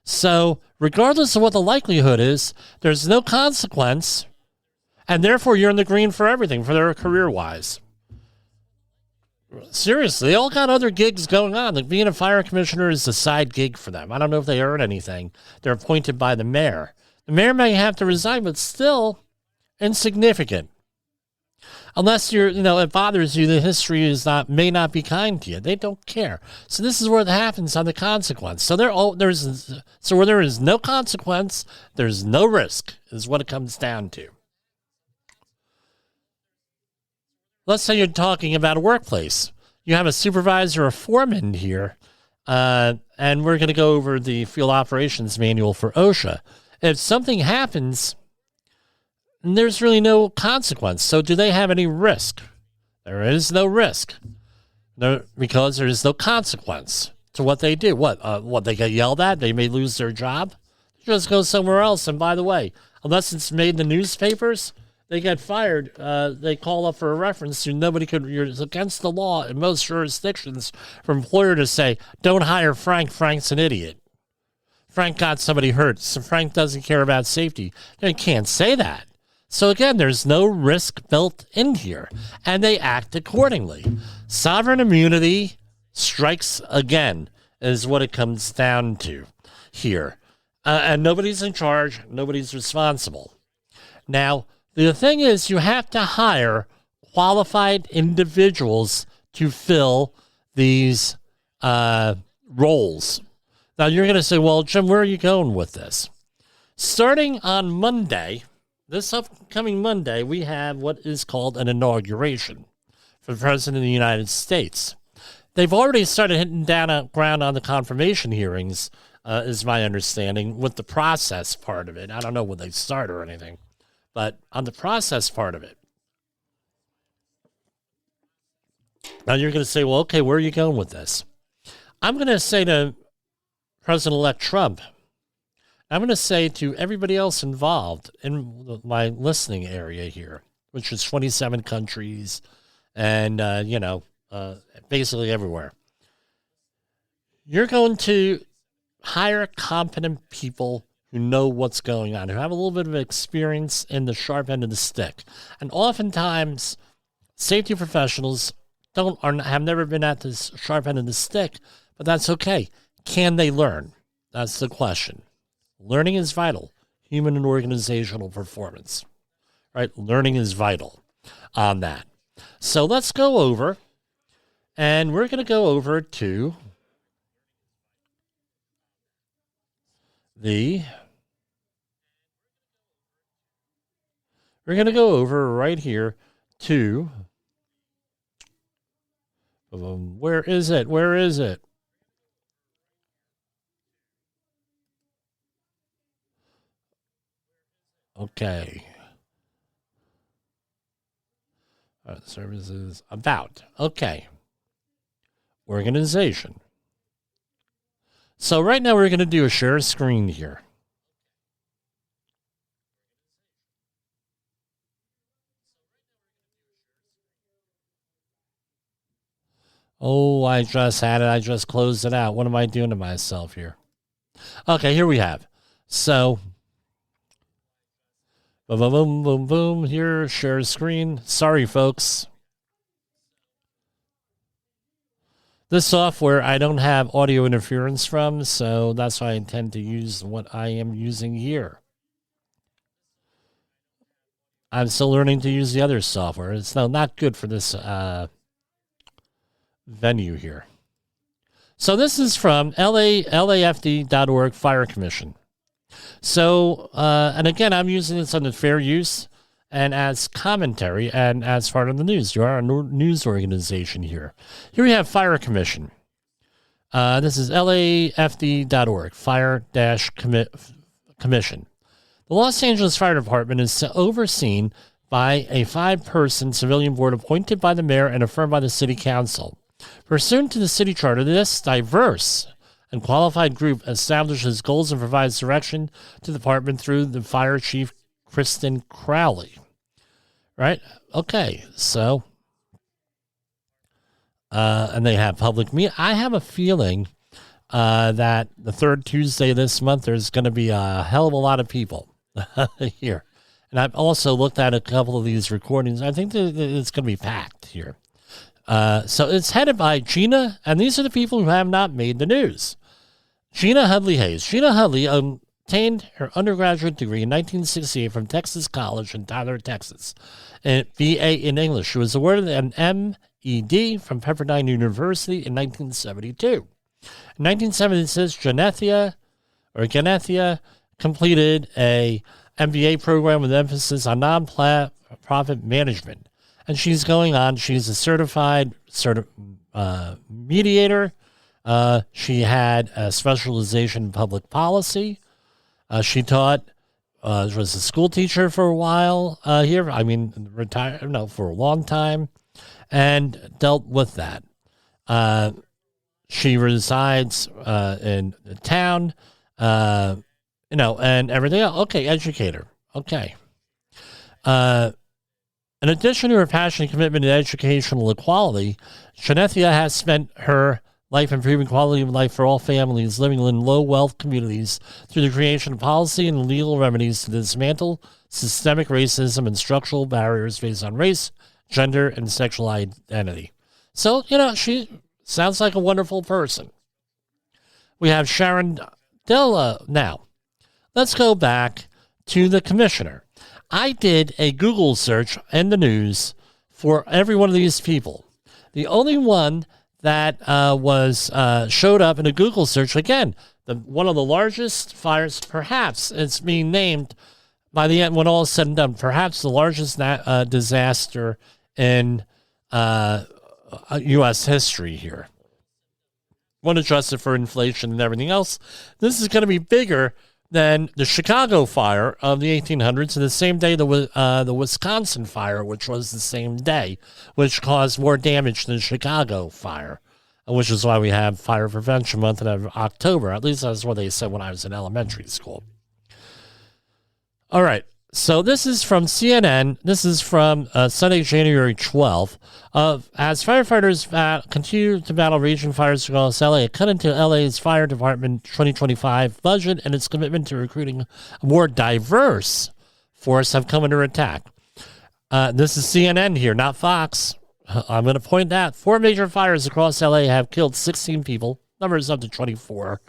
So regardless of what the likelihood is, there's no consequence, and therefore you're in the green for everything, for their career-wise. Seriously, they all got other gigs going on. Like being a fire commissioner is a side gig for them. I don't know if they earn anything. They're appointed by the mayor. The mayor may have to resign, but still insignificant. Unless it bothers you, the history may not be kind to you. They don't care. So this is where it happens on the consequence. So where there is no consequence, there's no risk, is what it comes down to. Let's say you're talking about a workplace. You have a supervisor or foreman here, and we're going to go over the field operations manual for OSHA. If something happens, there's really no consequence. So do they have any risk? There is no risk. Because there is no consequence to what they do. What they get yelled at? They may lose their job? Just go somewhere else. And by the way, unless it's made in the newspapers, they get fired. They call up for a reference. It's against the law in most jurisdictions for an employer to say, don't hire Frank. Frank's an idiot. Frank got somebody hurt. So Frank doesn't care about safety. They can't say that. So again, there's no risk built in here, and they act accordingly. Sovereign immunity strikes again, is what it comes down to here. And nobody's in charge, nobody's responsible. Now, the thing is, you have to hire qualified individuals to fill these roles. Now, you're going to say, well, Jim, where are you going with this? Starting on Monday, this upcoming Monday, we have what is called an inauguration for the President of the United States. They've already started hitting down on ground on the confirmation hearings, is my understanding, with the process part of it. I don't know when they start or anything, but on the process part of it. Now you're going to say, well, okay, where are you going with this? I'm going to say to President-elect Trump, I'm going to say to everybody else involved in my listening area here, which is 27 countries and, basically everywhere. You're going to hire competent people who know what's going on, who have a little bit of experience in the sharp end of the stick. And oftentimes, safety professionals have never been at this sharp end of the stick, but that's okay. Can they learn? That's the question. Learning is vital. Human and organizational performance, right? Learning is vital on that. So let's go over, and we're going to go over to we're going to go over right here to, where is it? Okay. Services about. Okay. Organization. So right now we're going to do a share screen here. Oh, I just had it. I just closed it out. What am I doing to myself here? Okay, here we have. So, boom, boom, boom, boom, boom. Here, share screen. Sorry, folks. This software I don't have audio interference from, so that's why I intend to use what I am using here. I'm still learning to use the other software. It's not good for this venue here. So this is from LAFD.org Fire Commission. So, and again, I'm using this under fair use and as commentary and as part of the news. You are a news organization here. Here we have Fire Commission. This is LAFD.org, Fire-Commission. The Los Angeles Fire Department is overseen by a 5-person civilian board appointed by the mayor and affirmed by the city council. Pursuant to the city charter, this diverse and qualified group establishes goals and provides direction to the department through the fire chief, Kristen Crowley. Right? Okay, so, and they have public meeting. I have a feeling that the third Tuesday this month, there's going to be a hell of a lot of people here. And I've also looked at a couple of these recordings. I think that it's going to be packed here. So it's headed by Gina, and these are the people who have not made the news. Gina Hudley Hayes. Gina Hudley obtained her undergraduate degree in 1968 from Texas College in Tyler, Texas, and BA in English. She was awarded an MED from Pepperdine University in 1972. In 1976, Genethia completed a MBA program with emphasis on non-profit management. And she's going on. She's a certified mediator. She had a specialization in public policy. She taught, was a school teacher for a while here. I mean, for a long time, and dealt with that. She resides in the town, and everything else. Okay, educator. Okay. In addition to her passion and commitment to educational equality, Genethia has spent her life improving quality of life for all families living in low-wealth communities through the creation of policy and legal remedies to dismantle systemic racism and structural barriers based on race, gender, and sexual identity. So, she sounds like a wonderful person. We have Sharon Della now. Let's go back to the commissioner. I did a Google search in the news for every one of these people. The only one that showed up in a Google search, again, one of the largest fires, perhaps it's being named by the end when all is said and done, perhaps the largest disaster in U.S. history here. When adjusted for inflation and everything else, this is going to be bigger than the Chicago fire of the 1800s, and the same day the Wisconsin fire, which was the same day, which caused more damage than the Chicago fire, which is why we have Fire Prevention Month in October. At least that's what they said when I was in elementary school. All right, so this is from CNN. This is from Sunday, January 12th. As firefighters continue to battle raging fires across LA, cut into LA's fire department 2025 budget and its commitment to recruiting a more diverse force have come under attack. This is CNN here, not Fox. I'm going to point out 4 major fires across LA have killed 16 people. Numbers up to 24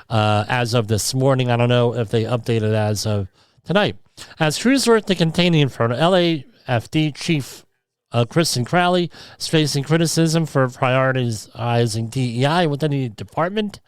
as of this morning. I don't know if they updated as of tonight. As crews work to contain the inferno, LAFD Chief Kristen Crowley is facing criticism for prioritizing DEI within the department.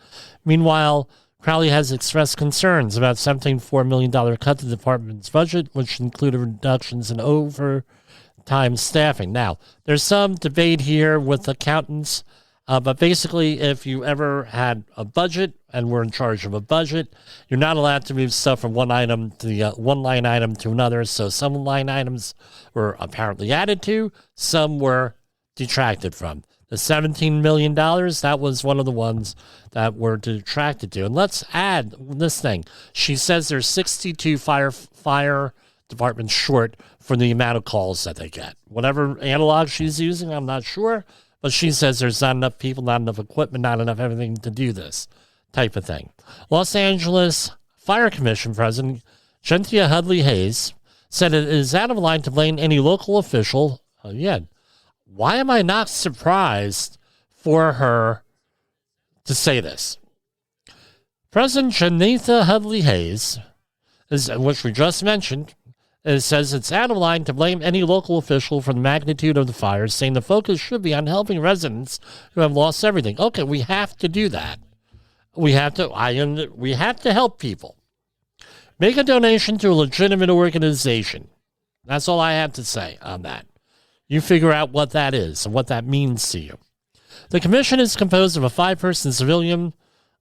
Meanwhile, Crowley has expressed concerns about $17.4 million cut to the department's budget, which included reductions in overtime staffing. Now, there's some debate here with accountants, but basically, if you ever had a budget and were in charge of a budget, you're not allowed to move stuff from one item to the one line item to another. So some line items were apparently added to, some were detracted from. The $17 million, that was one of the ones that were detracted to. And let's add this thing. She says there's 62 fire departments short for the amount of calls that they get. Whatever analog she's using, I'm not sure. But she says there's not enough people, not enough equipment, not enough everything to do this type of thing. Los Angeles Fire Commission President Gentia Hudley Hayes said it is out of line to blame any local official. Again, why am I not surprised for her to say this? President Gentia Hudley Hayes, which we just mentioned, it says it's out of line to blame any local official for the magnitude of the fires, saying the focus should be on helping residents who have lost everything. Okay, we have to do that. We have to help people. Make a donation to a legitimate organization. That's all I have to say on that. You figure out what that is and what that means to you. The commission is composed of a 5-person civilian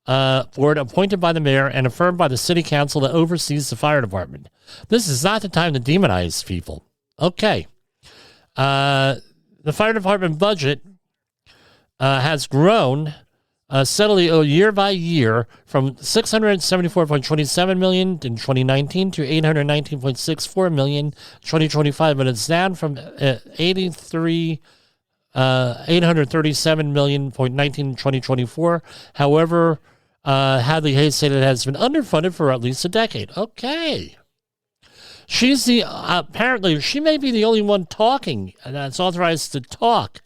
board appointed by the mayor and affirmed by the city council that oversees the fire department. This is not the time to demonize people. Okay. The fire department budget has grown steadily year by year from $674.27 million in 2019 to $819.64 million in 2025, but it's down from $837.19 million in 2024. However, Hadley Hayes said it has been underfunded for at least a decade. Okay. She's apparently, she may be the only one talking that's authorized to talk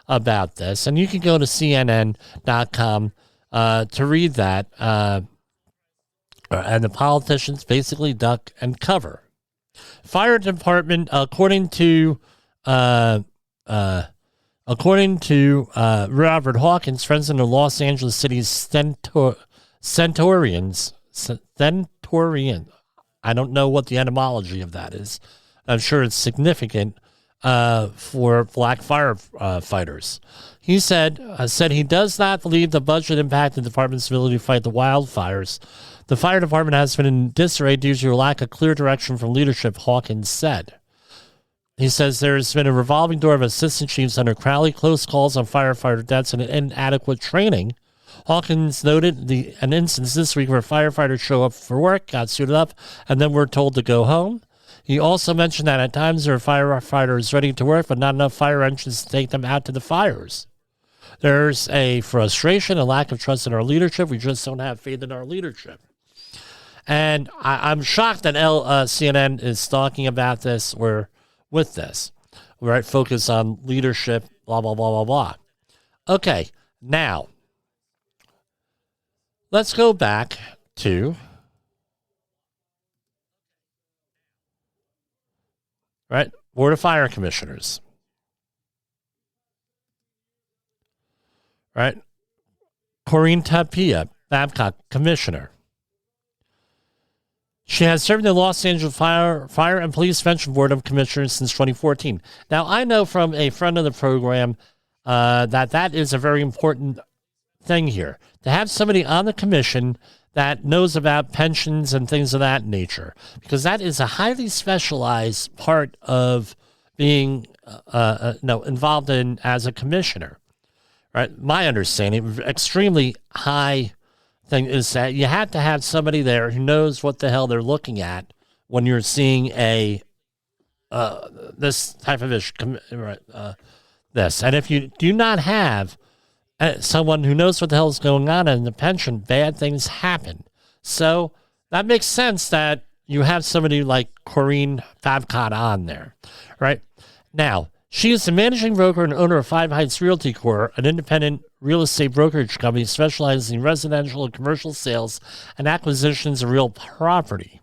about this. And you can go to CNN.com to read that. And the politicians basically duck and cover. Fire department, according to Robert Hawkins, president of Los Angeles City's Centaurian. I don't know what the etymology of that is. I'm sure it's significant for black firefighters. He said he does not believe the budget impacted the department's ability to fight the wildfires. The fire department has been in disarray due to a lack of clear direction from leadership, Hawkins said. He says there's been a revolving door of assistant chiefs under Crowley, close calls on firefighter deaths, and inadequate training. Hawkins noted an instance this week where firefighters show up for work, got suited up, and then were told to go home. He also mentioned that at times there are firefighters ready to work, but not enough fire engines to take them out to the fires. There's a frustration, a lack of trust in our leadership. We just don't have faith in our leadership. And I'm shocked that CNN is talking about this or with this. Right? Focus on leadership, blah, blah, blah, blah, blah. Okay, now, let's go back to... Right? Board of Fire Commissioners. Right? Corinne Tapia, Babcock Commissioner. She has served in the Los Angeles Fire and Police Prevention Board of Commissioners since 2014. Now, I know from a friend of the program that is a very important thing here. To have somebody on the commission that knows about pensions and things of that nature, because that is a highly specialized part of being involved in as a commissioner. Right? My understanding, extremely high thing is that you have to have somebody there who knows what the hell they're looking at when you're seeing this type of issue. This, and if you do not have someone who knows what the hell is going on in the pension, bad things happen. So that makes sense that you have somebody like Corinne Babcock on there, right? Now, she is the managing broker and owner of Five Heights Realty Corp., an independent real estate brokerage company specializing in residential and commercial sales and acquisitions of real property.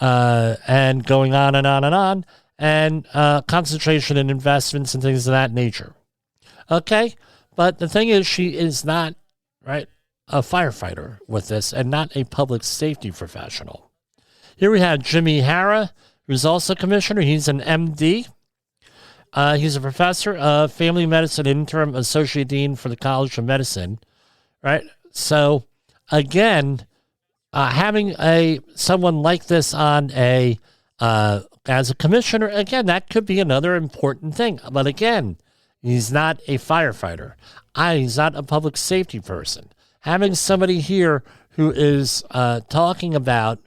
And going on and on and on, and concentration in investments and things of that nature. Okay? But the thing is, she is not, right, a firefighter with this and not a public safety professional. Here we have Jimmy Hara, who's also commissioner. He's an MD. He's a professor of family medicine, interim associate dean for the College of Medicine, right? So, again, having someone like this on as a commissioner, again, that could be another important thing. But again, he's not a firefighter. He's not a public safety person. Having somebody here who is talking about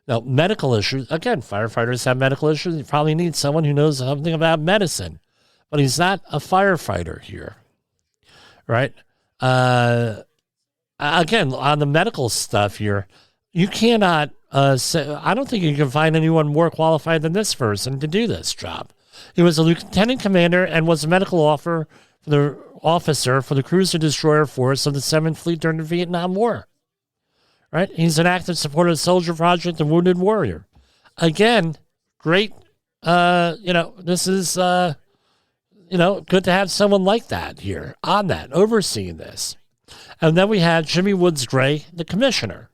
Now, medical issues, again, firefighters have medical issues. You probably need someone who knows something about medicine, but he's not a firefighter here, right? Again, on the medical stuff here, you cannot say, I don't think you can find anyone more qualified than this person to do this job. He was a lieutenant commander and was a medical officer for the cruiser destroyer force of the 7th Fleet during the Vietnam War. Right? He's an active supporter of the Soldier Project and Wounded Warrior. Again, great. This is, good to have someone like that here on that, overseeing this. And then we had Jimmy Woods Gray, the commissioner.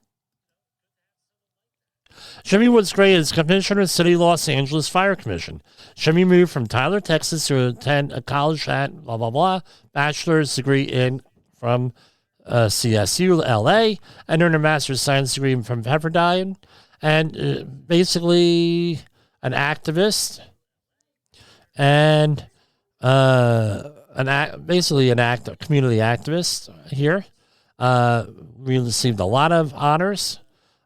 Jimmy Woods Gray is commissioner of the City of Los Angeles Fire Commission. Jimmy moved from Tyler, Texas to attend a college at blah, blah, blah, bachelor's degree from CSU, LA, and earned a master's of science degree from Pepperdine, and basically an activist and community activist here. We received a lot of honors.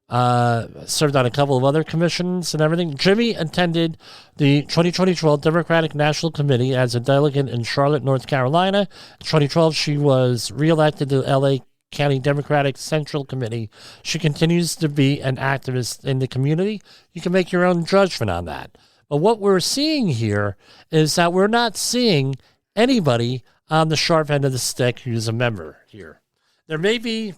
Served on a couple of other commissions and everything. Jimmy attended the 2012 Democratic National Committee as a delegate in Charlotte, North Carolina. In 2012, she was reelected to the LA County Democratic Central Committee. She continues to be an activist in the community. You can make your own judgment on that. But what we're seeing here is that we're not seeing anybody on the sharp end of the stick who's a member here. There may be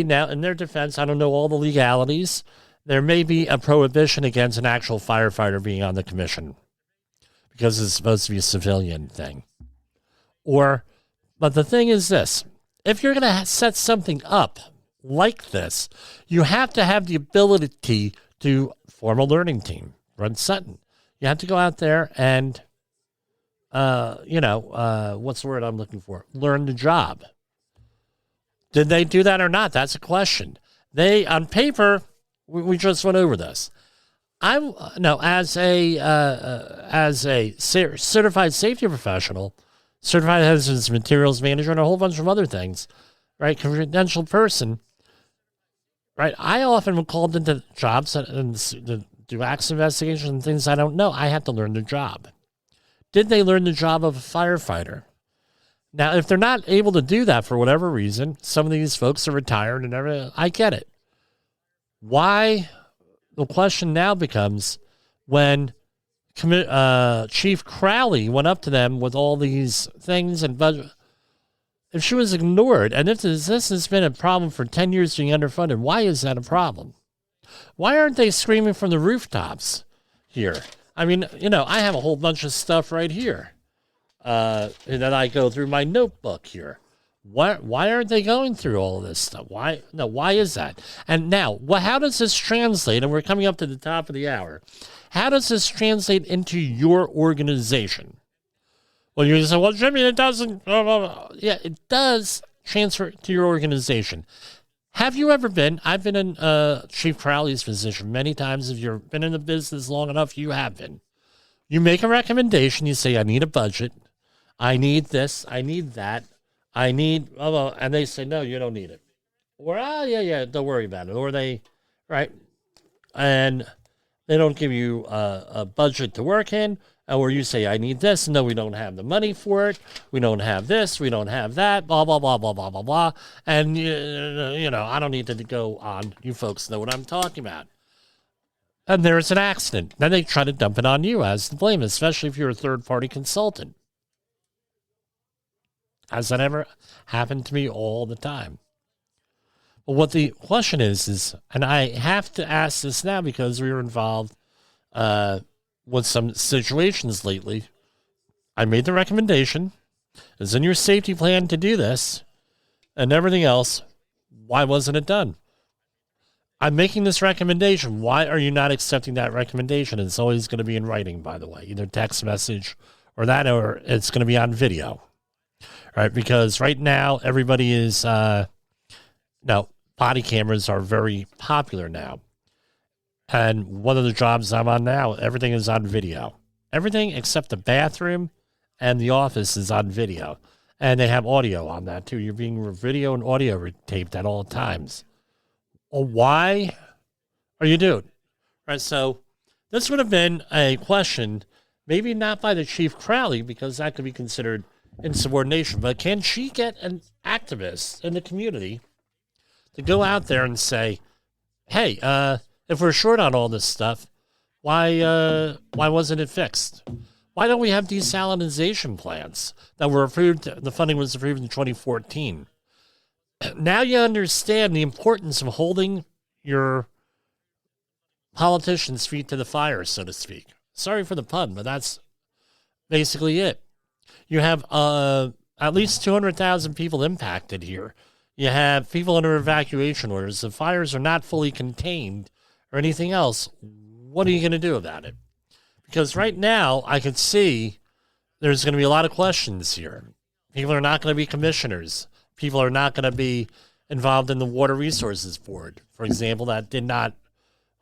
now, in their defense, I don't know all the legalities, there may be a prohibition against an actual firefighter being on the commission because it's supposed to be a civilian thing. But the thing is this, if you're going to set something up like this, you have to have the ability to form a learning team, run Sutton. You have to go out there and, what's the word I'm looking for? Learn the job. Did they do that or not? That's a question. They, on paper, we just went over this. As a certified safety professional, certified hazardous materials manager, and a whole bunch of other things, right? Credentialed person, right? I often am called into jobs and do accident investigations and things I don't know. I have to learn the job. Did they learn the job of a firefighter? Now, if they're not able to do that for whatever reason, some of these folks are retired and everything, I get it. Why? The question now becomes when Chief Crowley went up to them with all these things and budget, if she was ignored, and if this has been a problem for 10 years being underfunded, why is that a problem? Why aren't they screaming from the rooftops here? I mean, I have a whole bunch of stuff right here. And then I go through my notebook here. Why aren't they going through all of this stuff? Why is that? And now, how does this translate? And we're coming up to the top of the hour. How does this translate into your organization? Well, you say, well, Jimmy, it doesn't. Blah, blah, blah. Yeah, it does transfer to your organization. Have you ever been? I've been in Chief Crowley's position many times. If you've been in the business long enough, you have been. You make a recommendation. You say, I need a budget. I need this. I need that. I need, and they say, no, you don't need it. Or, yeah, don't worry about it. Or they, right? And they don't give you a budget to work in. Or you say, I need this. No, we don't have the money for it. We don't have this. We don't have that. Blah, blah, blah, blah, blah, blah, blah. And, I don't need to go on. You folks know what I'm talking about. And there's an accident. Then they try to dump it on you as the blame, especially if you're a third-party consultant. Has that ever happened to me all the time? Well, what the question is, and I have to ask this now because we were involved with some situations lately. I made the recommendation. It's in your safety plan to do this and everything else. Why wasn't it done? I'm making this recommendation. Why are you not accepting that recommendation? It's always going to be in writing, by the way, either text message or that, or it's going to be on video. Right, because right now everybody is body cameras are very popular now. And one of the jobs I'm on now, everything is on video. Everything except the bathroom and the office is on video. And they have audio on that too. You're being video and audio taped at all times. well, why are you doing? Right. So this would have been a question, maybe not by the Chief Crowley, because that could be considered insubordination, but can she get an activist in the community to go out there and say, hey, if we're short on all this stuff, why wasn't it fixed? Why don't we have desalinization plants that were approved? The funding was approved in 2014. Now you understand the importance of holding your politicians' feet to the fire, so to speak. Sorry for the pun, but that's basically it. You have at least 200,000 people impacted here. You have people under evacuation orders. The fires are not fully contained or anything else. What are you going to do about it? Because right now, I can see there's going to be a lot of questions here. People are not going to be commissioners. People are not going to be involved in the Water Resources Board, for example, that did not,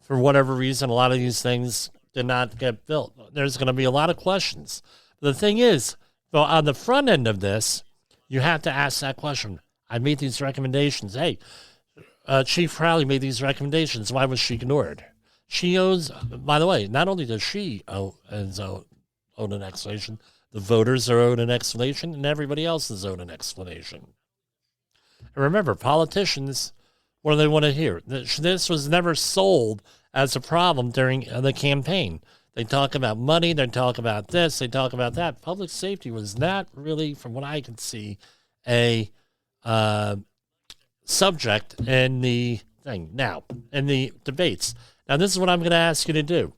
for whatever reason, a lot of these things did not get built. There's going to be a lot of questions. The thing is, though, on the front end of this, you have to ask that question. I made these recommendations. Hey, Chief Crowley made these recommendations. Why was she ignored? She owes, by the way, not only does she owe an explanation, the voters are owed an explanation, and everybody else is owed an explanation. And remember, politicians, what do they want to hear? This was never sold as a problem during the campaign. They talk about money, they talk about this, they talk about that. Public safety was not really, from what I can see, a subject in the thing. Now, in the debates. Now, this is what I'm going to ask you to do.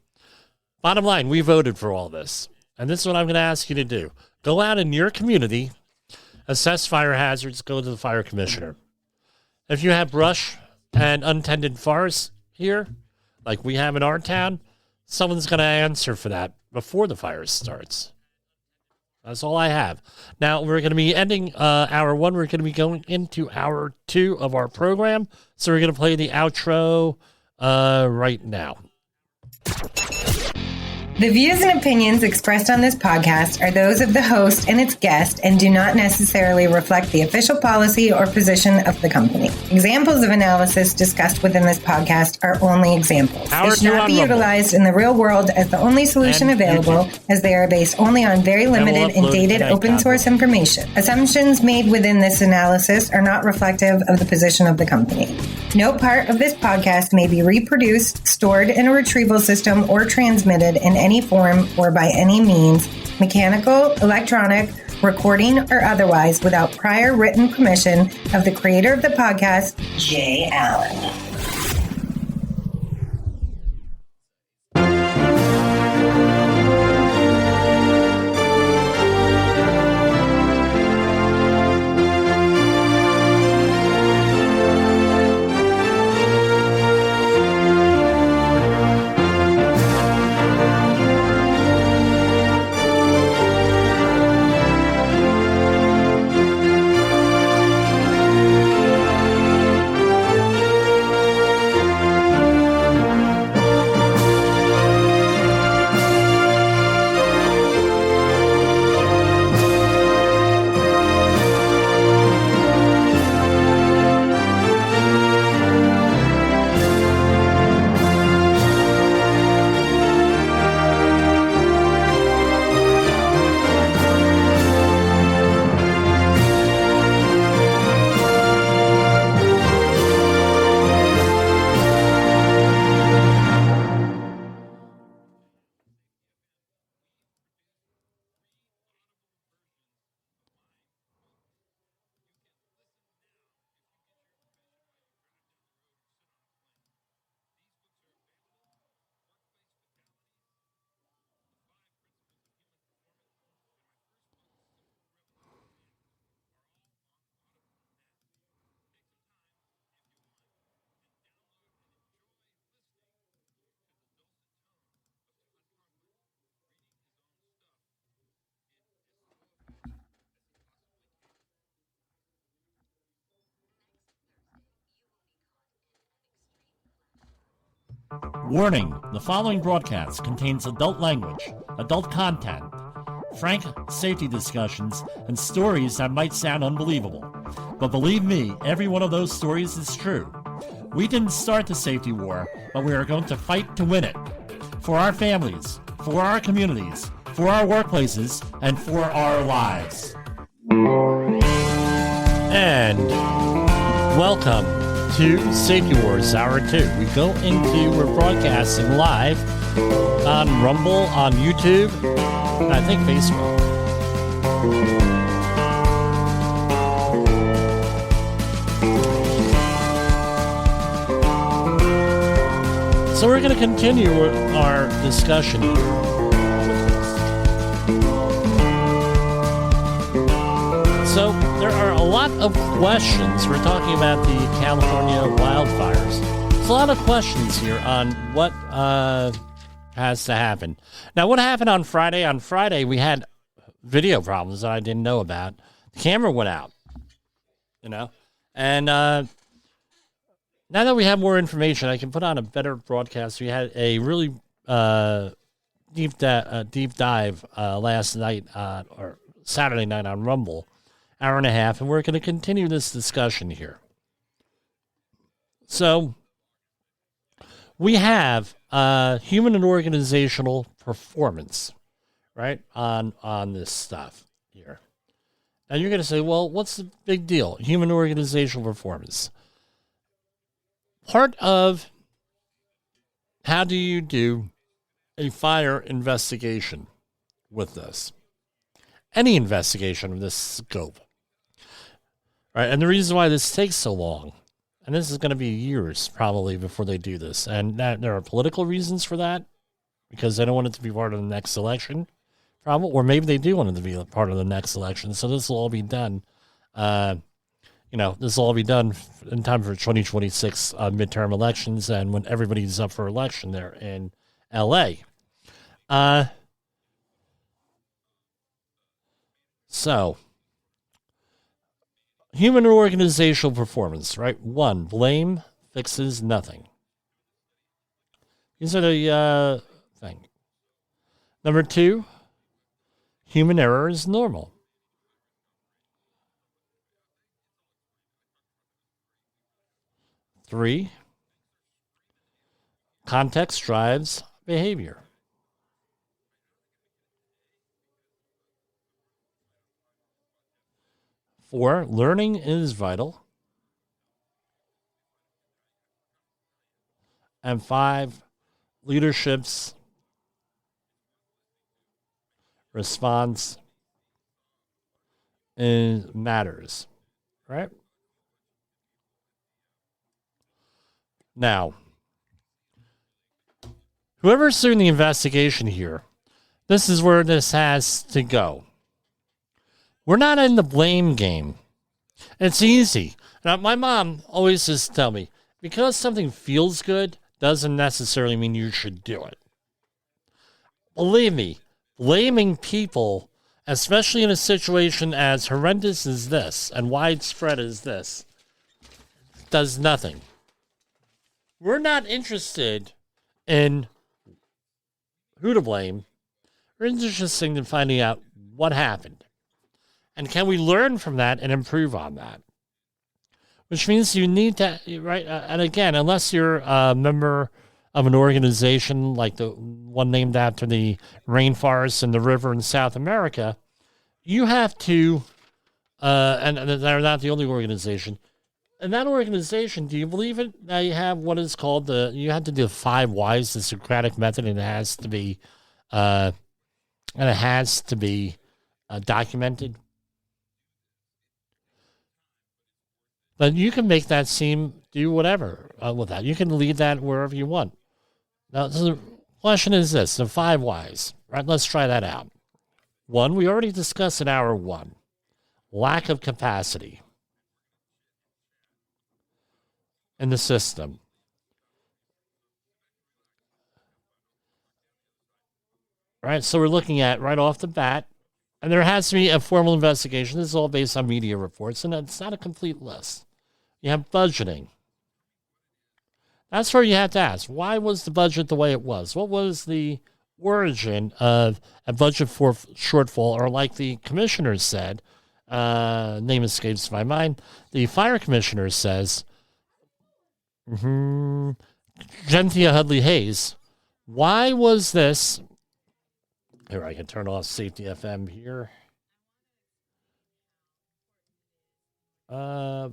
Bottom line, we voted for all this. And this is what I'm going to ask you to do. Go out in your community, assess fire hazards, go to the fire commissioner. If you have brush and untended forests here, like we have in our town, someone's going to answer for that before the fire starts. That's all I have. Now, we're going to be ending hour one. We're going to be going into hour two of our program. So we're going to play the outro right now. The views and opinions expressed on this podcast are those of the host and its guest and do not necessarily reflect the official policy or position of the company. Examples of analysis discussed within this podcast are only examples. They should not be utilized in the real world as the only solution available, as they are based only on very limited and dated open source information. Assumptions made within this analysis are not reflective of the position of the company. No part of this podcast may be reproduced, stored in a retrieval system, or transmitted in any form or by any means, mechanical, electronic, recording, or otherwise, without prior written permission of the creator of the podcast, Jay Allen. Warning, the following broadcast contains adult language, adult content, frank safety discussions, and stories that might sound unbelievable. But believe me, every one of those stories is true. We didn't start the safety war, but we are going to fight to win it. For our families, for our communities, for our workplaces, and for our lives. And welcome to Safety Wars Hour 2. We're broadcasting live on Rumble, on YouTube, and I think Facebook. So we're going to continue our discussion here. So there are a lot of questions. We're talking about the California wildfires. There's a lot of questions here on what has to happen. Now, what happened on Friday? On Friday, we had video problems that I didn't know about. The camera went out, and now that we have more information, I can put on a better broadcast. We had a really deep dive last night or Saturday night on Rumble, hour and a half, and we're going to continue this discussion here. So we have human and organizational performance, right, on this stuff here. Now you're going to say, well, what's the big deal? Human and organizational performance. Part of how do you do a fire investigation with this? Any investigation of this scope. Right? And the reason why this takes so long, and this is going to be years probably before they do this, and there are political reasons for that, because they don't want it to be part of the next election, probably, or maybe they do want it to be part of the next election, so this will all be done. This will all be done in time for 2026 midterm elections and when everybody's up for election there in L.A. So, human and organizational performance, right? 1, blame fixes nothing. These are the thing. Number 2, human error is normal. 3, context drives behavior. 4, learning is vital. And 5, leadership's response matters, right? Now, whoever's doing the investigation here, this is where this has to go. We're not in the blame game. It's easy. Now, my mom always used to tell me, because something feels good doesn't necessarily mean you should do it. Believe me, blaming people, especially in a situation as horrendous as this and widespread as this, does nothing. We're not interested in who to blame. We're interested in finding out what happened. And can we learn from that and improve on that? Which means you need to, right? And again, unless you're a member of an organization like the one named after the rainforest and the river in South America, you have to, and they're not the only organization. In that organization, do you believe it? Now you have what is called you have to do 5 whys, the Socratic method, and it has to be, documented. But you can make that do whatever with that. You can lead that wherever you want. Now, the question is this, the 5 whys, right? Let's try that out. 1, we already discussed in hour 1, lack of capacity in the system. Right, so we're looking at right off the bat, and there has to be a formal investigation. This is all based on media reports, and it's not a complete list. You have budgeting. That's where you have to ask, why was the budget the way it was? What was the origin of a budget for shortfall? Or like the commissioner said, name escapes my mind, the fire commissioner says, Genthia Hudley Hayes. Why was this? Here, I can turn off Safety FM here. Right,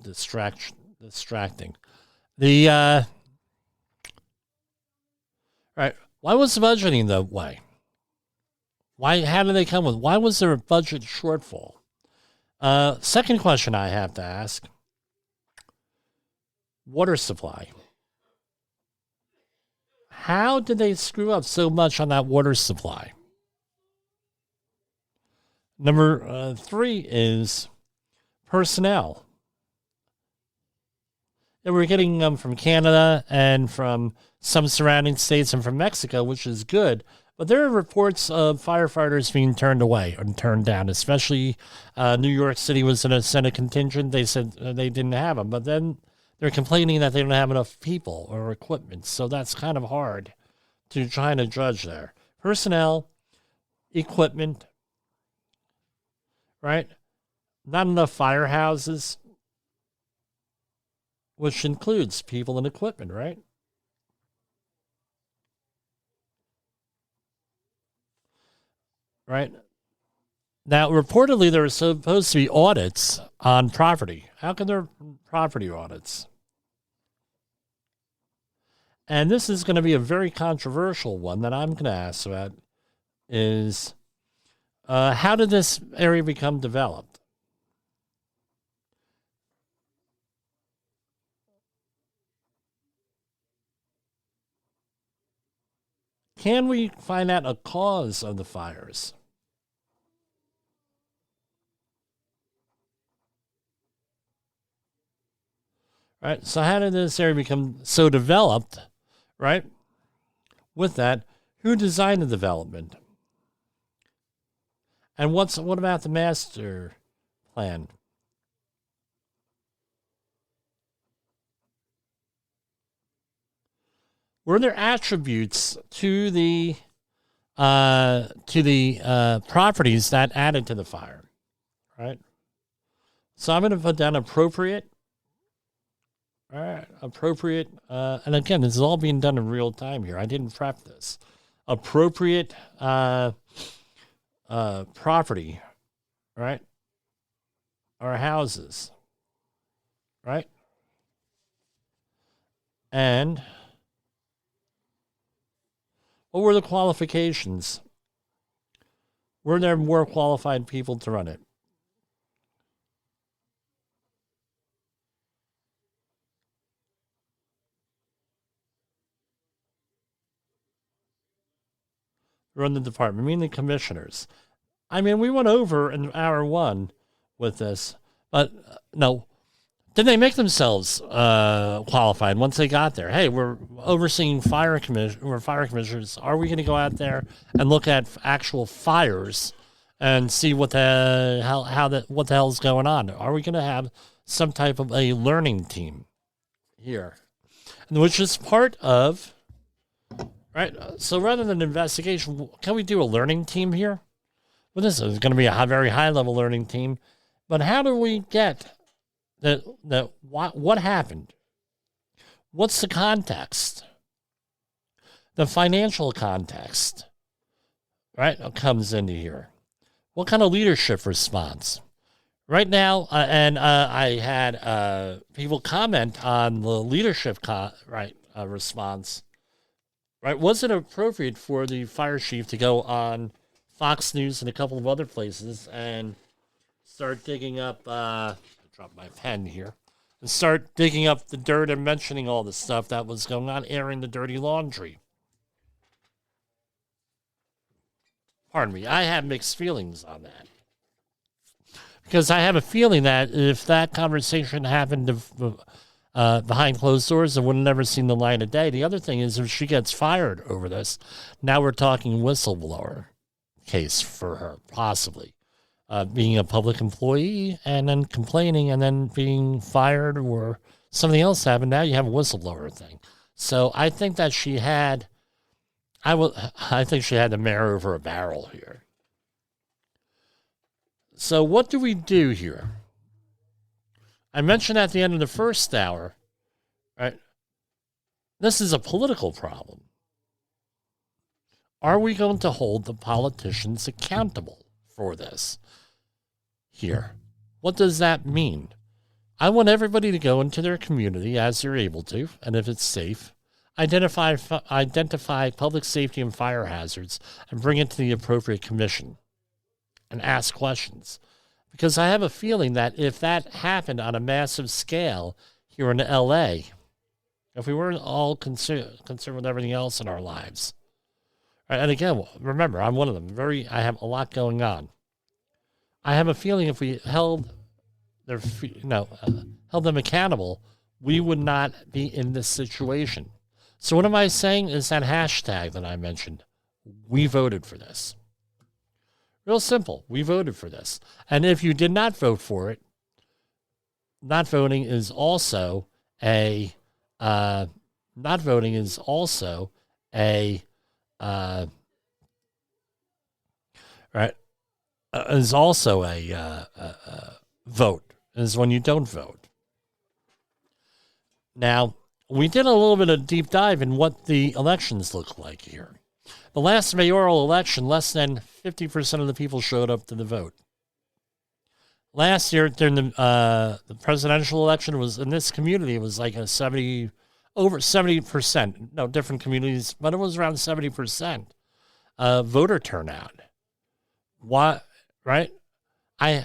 distracting. The right. Why was the budgeting the way? Why? How did they come with? Why was there a budget shortfall? Second question I have to ask: water supply. How did they screw up so much on that water supply? Number 3 is personnel. And we're getting them from Canada and from some surrounding states and from Mexico, which is good. But there are reports of firefighters being turned away and turned down, especially New York City was going to send a contingent. They said they didn't have them. But then they're complaining that they don't have enough people or equipment. So that's kind of hard to try to judge there. Personnel, equipment, right? Not enough firehouses, which includes people and equipment, right? Right? Now, reportedly, there are supposed to be audits on property. How can there be property audits? And this is going to be a very controversial one that I'm going to ask about is how did this area become developed? Can we find out a cause of the fires? Right, so how did this area become so developed, right? With that, who designed the development? And what about the master plan? Were there attributes to the properties that added to the fire? Right. So I'm going to put down appropriate. All right, appropriate. And again, this is all being done in real time here. I didn't prep this. Appropriate property, right? Or houses, right? And what were the qualifications? Were there more qualified people to run it? Run the department, meaning the commissioners. I mean, we went over in hour 1 with this, but no. Did they make themselves qualified once they got there? Hey, we're overseeing we're fire commissioners. Are we going to go out there and look at actual fires and see what the hell's going on? Are we going to have some type of a learning team here, which is part of right? So rather than investigation, can we do a learning team here? Well, this is going to be a very high-level learning team. But how do we get what happened? What's the context? The financial context, right, comes into here. What kind of leadership response? Right now, I had people comment on the leadership response. Right, was it appropriate for the fire chief to go on Fox News and a couple of other places and start digging up, I dropped my pen here, and start digging up the dirt and mentioning all the stuff that was going on, airing the dirty laundry? Pardon me, I have mixed feelings on that. Because I have a feeling that if that conversation happened behind closed doors, it would have never seen the light of day. The other thing is, if she gets fired over this, now we're talking whistleblower case for her, possibly. Being a public employee and then complaining and then being fired or something else happened. Now you have a whistleblower thing. So I think that she had, I think she had the mare over a barrel here. So what do we do here? I mentioned at the end of the first hour, right? This is a political problem. Are we going to hold the politicians accountable for this here? What does that mean? I want everybody to go into their community as they're able to, and if it's safe, identify public safety and fire hazards and bring it to the appropriate commission and ask questions. Because I have a feeling that if that happened on a massive scale here in LA, if we weren't all concerned with everything else in our lives, right? And again, remember, I'm one of them. I have a lot going on. I have a feeling if we held them accountable, we would not be in this situation. So what am I saying is that hashtag that I mentioned. We voted for this. Real simple. We voted for this. And if you did not vote for it, not voting is also a vote, is when you don't vote. Now, we did a little bit of deep dive in what the elections look like here. The last mayoral election, less than 50% of the people showed up to the vote. Last year, during the presidential election, was in this community, it was like over 70%. No, different communities, but it was around 70% voter turnout. Why? Right? And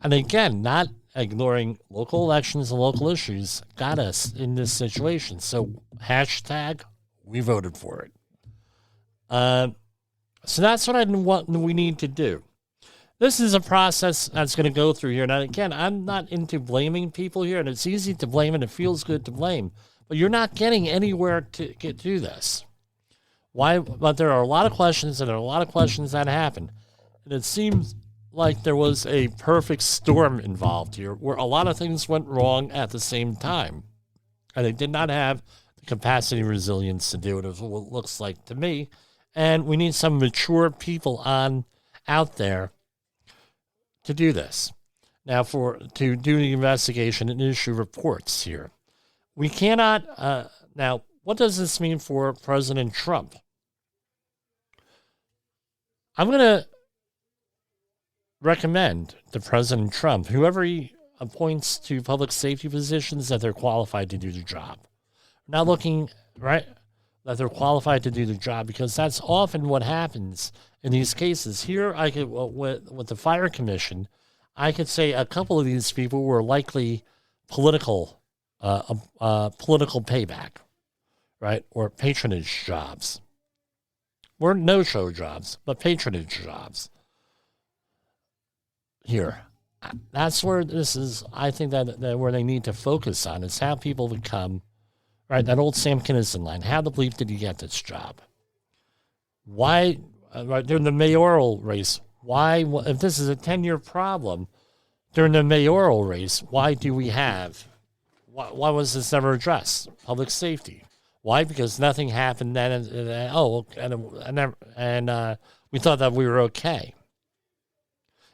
again, not ignoring local elections and local issues got us in this situation. So hashtag, we voted for it. So that's what we need to do. This is a process that's going to go through here. Now, again, I'm not into blaming people here, and it's easy to blame, and it feels good to blame. But you're not getting anywhere to get through this. Why? But there are a lot of questions, and there are a lot of questions that happen. And it seems like there was a perfect storm involved here, where a lot of things went wrong at the same time. And they did not have the capacity and resilience to do it, is what it looks like to me. And we need some mature people out there to do this. Now, to do the investigation and issue reports here. We cannot, now, what does this mean for President Trump? I'm going to recommend to President Trump, whoever he appoints to public safety positions, that they're qualified to do the job. We're not looking, right, that they're qualified to do the job, because that's often what happens in these cases. Here, I could, with the fire commission, I could say a couple of these people were likely political payback, right, or patronage jobs. We're no-show jobs, but patronage jobs. Here, that's where this is. I think that where they need to focus on is how people become, right? That old Sam Kinison line. How the bleep did you get this job? Why, right, during the mayoral race, why, if this is a 10-year problem, during the mayoral race, why do we have, why was this never addressed? Public safety. Why? Because nothing happened then, and we thought that we were okay.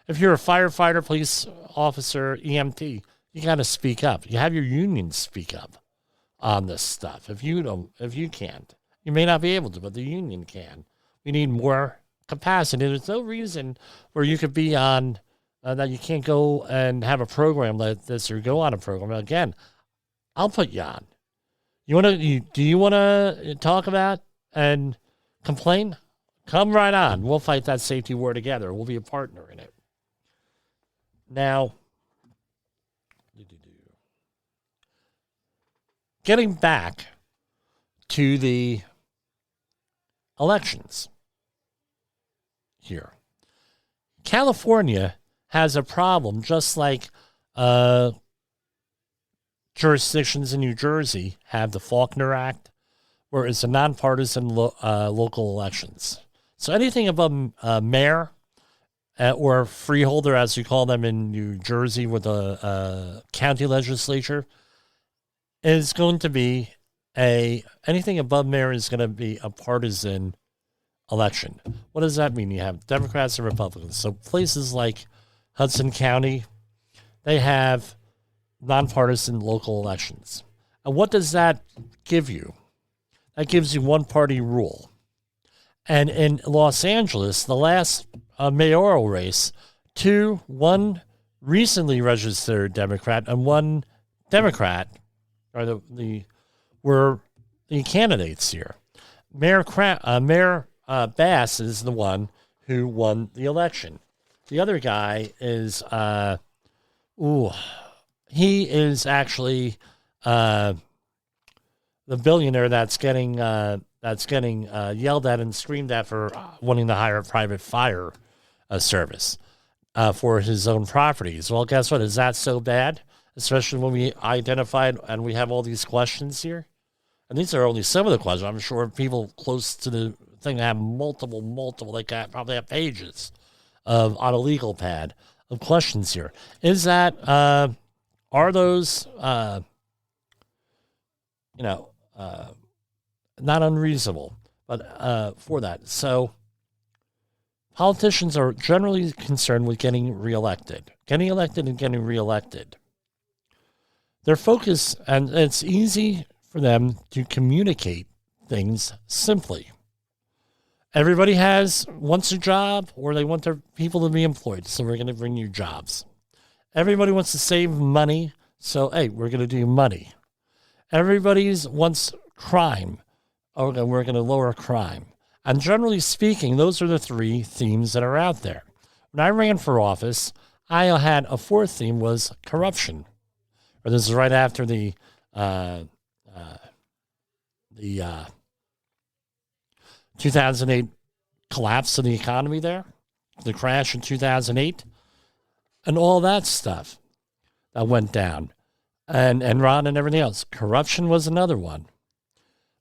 If you're a firefighter, police officer, EMT, you got to speak up. You have your union speak up on this stuff. If you can't, you may not be able to, but the union can. We need more capacity. There's no reason where you could be on, that you can't go and have a program like this or go on a program. Again, I'll put you on. Do you want to talk about and complain? Come right on. We'll fight that safety war together. We'll be a partner in it. Now, getting back to the elections here. California has a problem, just like jurisdictions in New Jersey have the Faulkner Act, where it's a nonpartisan local elections. So anything above mayor or freeholder, as you call them in New Jersey with the county legislature, is going to be anything above mayor is going to be a partisan election. What does that mean? You have Democrats and Republicans. So places like Hudson County, they have nonpartisan local elections. And what does that give you? That gives you one-party rule. And in Los Angeles, the last mayoral race, one recently registered Democrat and one Democrat were the candidates here. Mayor Bass is the one who won the election. The other guy is, he is actually the billionaire that's getting yelled at and screamed at for wanting to hire a private fire service for his own properties. Well, guess what? Is that so bad? Especially when we identified and we have all these questions here. And these are only some of the questions. I'm sure people close to the thing have multiple, they probably have pages on a legal pad of questions here. Is that, are those, not unreasonable, but for that. So politicians are generally concerned with getting elected and getting reelected. Their focus, and it's easy for them to communicate things simply. Everybody wants a job, or they want their people to be employed, so we're going to bring you jobs. Everybody wants to save money, so hey, we're going to do money. Everybody wants crime, okay, we're going to lower crime. And generally speaking, those are the three themes that are out there. When I ran for office, I had a fourth theme was corruption. Or this is right after the 2008 collapse of the economy there, the crash in 2008, and all that stuff that went down, and Enron and everything else. Corruption was another one.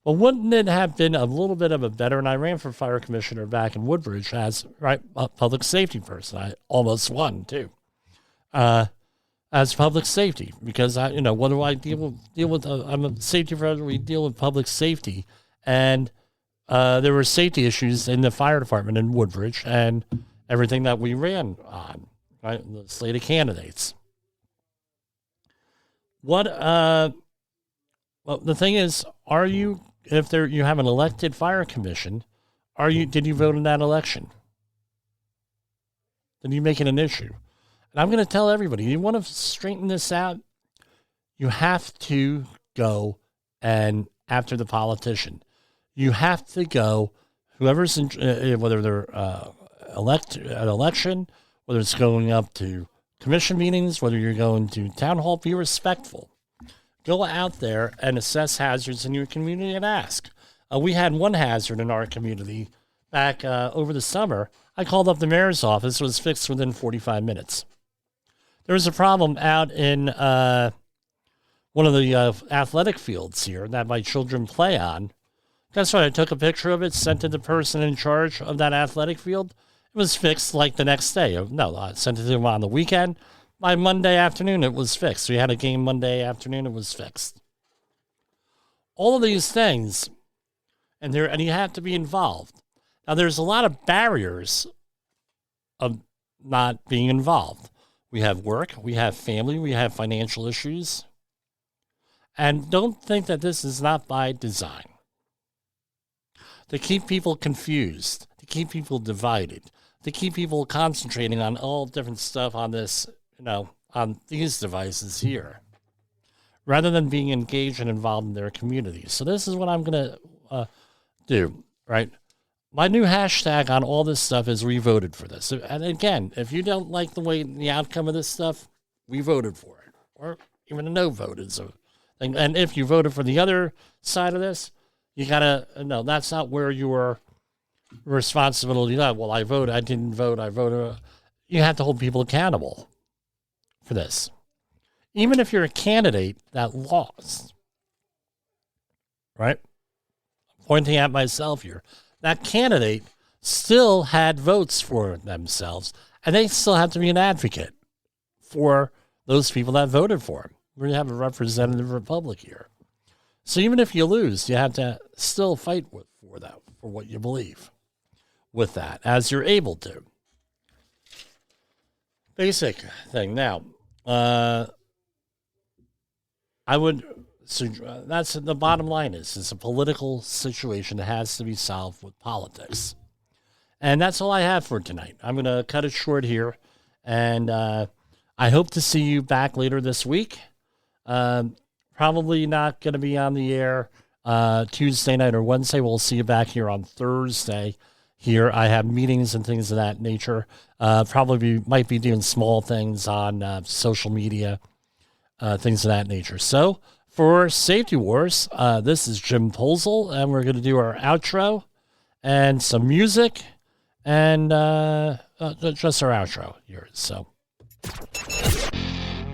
Well, wouldn't it have been a little bit of a better, and I ran for fire commissioner back in Woodbridge as a public safety person. I almost won, too, as public safety, because, what do I deal with? I'm a safety professional. We deal with public safety, and there were safety issues in the fire department in Woodbridge and everything that we ran on, right? The slate of candidates. Well, the thing is, you have an elected fire commission, did you vote in that election? Did you make it an issue? And I'm going to tell everybody, you want to straighten this out, you have to go and after the politician. You have to go, whoever's in, whether they're an election, whether it's going up to commission meetings, whether you're going to town hall, be respectful. Go out there and assess hazards in your community and ask. We had one hazard in our community back over the summer. I called up the mayor's office. It was fixed within 45 minutes. There was a problem out in one of the athletic fields here that my children play on. Guess what? I took a picture of it, sent it to the person in charge of that athletic field. It was fixed like the next day. No, I sent it to him on the weekend. By Monday afternoon, it was fixed. We had a game Monday afternoon. It was fixed. All of these things, and you have to be involved. Now, there's a lot of barriers of not being involved. We have work, we have family, we have financial issues. And don't think that this is not by design. To keep people confused, to keep people divided, to keep people concentrating on all different stuff on this, on these devices here, rather than being engaged and involved in their community. So this is what I'm going to do, right? My new hashtag on all this stuff is we voted for this. And again, if you don't like the outcome of this stuff, we voted for it. Or even a no vote is a thing. And if you voted for the other side of this, you got to, no, that's not where your responsibility is. Well, I voted, I didn't vote, I voted. You have to hold people accountable for this. Even if you're a candidate that lost, right? I'm pointing at myself here. That candidate still had votes for themselves, and they still have to be an advocate for those people that voted for him. We have a representative republic here. So even if you lose, you have to still fight for that, for what you believe with that, as you're able to. Basic thing. Now, that's the bottom line it's a political situation that has to be solved with politics. And that's all I have for tonight. I'm going to cut it short here. And I hope to see you back later this week. Probably not going to be on the air Tuesday night or Wednesday. We'll see you back here on Thursday. Here I have meetings and things of that nature. Might be doing small things on social media, things of that nature. So for Safety Wars, this is Jim Posel, and we're going to do our outro and some music and just our outro here. So.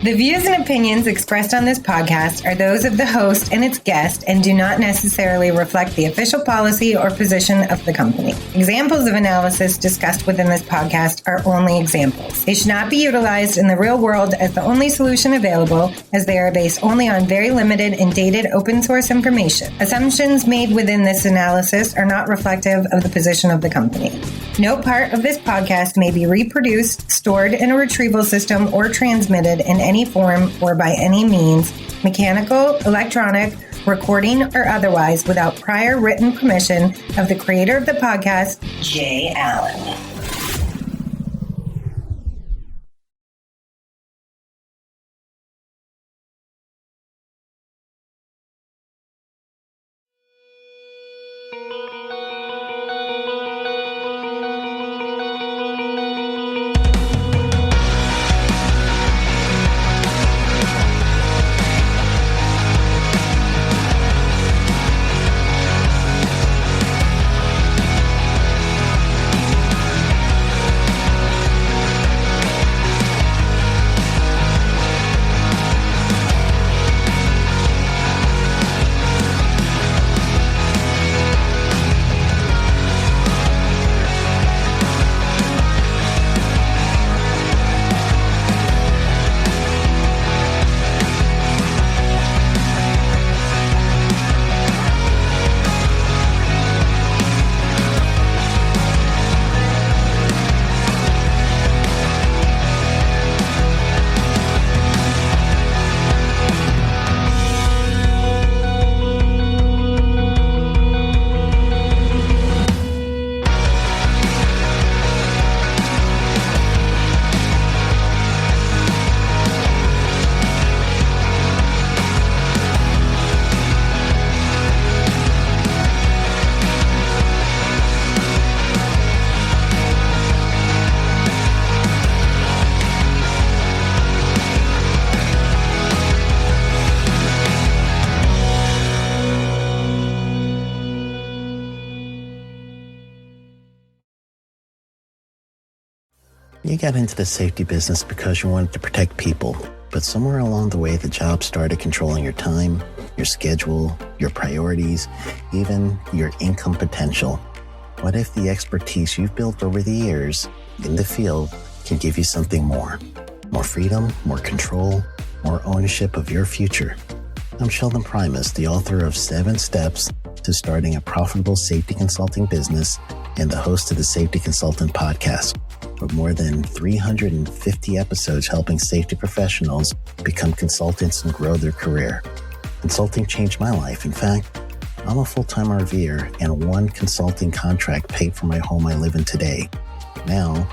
The views and opinions expressed on this podcast are those of the host and its guest and do not necessarily reflect the official policy or position of the company. Examples of analysis discussed within this podcast are only examples. They should not be utilized in the real world as the only solution available, as they are based only on very limited and dated open source information. Assumptions made within this analysis are not reflective of the position of the company. No part of this podcast may be reproduced, stored in a retrieval system, or transmitted in any form or by any means, mechanical, electronic, recording, or otherwise, without prior written permission of the creator of the podcast, Jay Allen. You got into the safety business because you wanted to protect people, but somewhere along the way, the job started controlling your time, your schedule, your priorities, even your income potential. What if the expertise you've built over the years in the field can give you something more? More freedom, more control, more ownership of your future. I'm Sheldon Primus, the author of 7 Steps to Starting a Profitable Safety Consulting Business and the host of the Safety Consultant Podcast, with more than 350 episodes helping safety professionals become consultants and grow their career. Consulting changed my life. In fact, I'm a full-time RVer, and one consulting contract paid for my home I live in today. Now,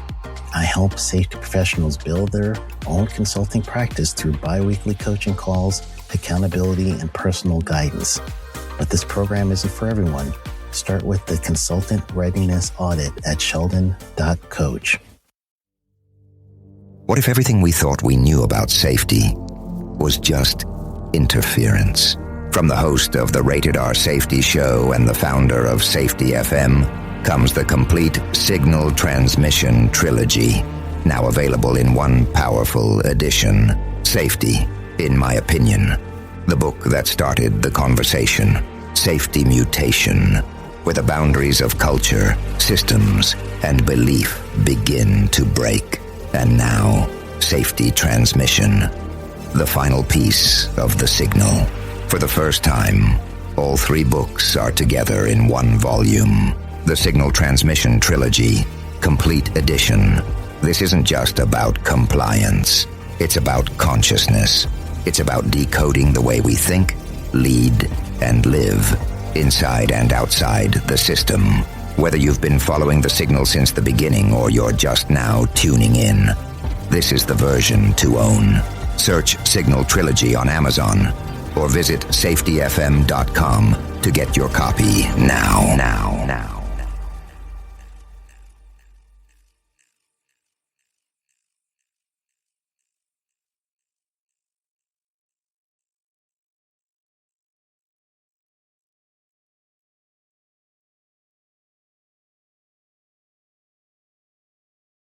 I help safety professionals build their own consulting practice through bi-weekly coaching calls, accountability, and personal guidance. But this program isn't for everyone. Start with the Consultant Readiness Audit at sheldon.coach. What if everything we thought we knew about safety was just interference? From the host of the Rated R Safety Show and the founder of Safety FM comes the complete Signal Transmission Trilogy, now available in one powerful edition. Safety, in my opinion, the book that started the conversation. Safety Mutation, where the boundaries of culture, systems, and belief begin to break. And now, Safety Transmission, the final piece of the signal. For the first time, all 3 books are together in one volume. The Signal Transmission Trilogy, Complete Edition. This isn't just about compliance. It's about consciousness. It's about decoding the way we think, lead, and live, inside and outside the system. Whether you've been following the signal since the beginning or you're just now tuning in, this is the version to own. Search Signal Trilogy on Amazon or visit safetyfm.com to get your copy now.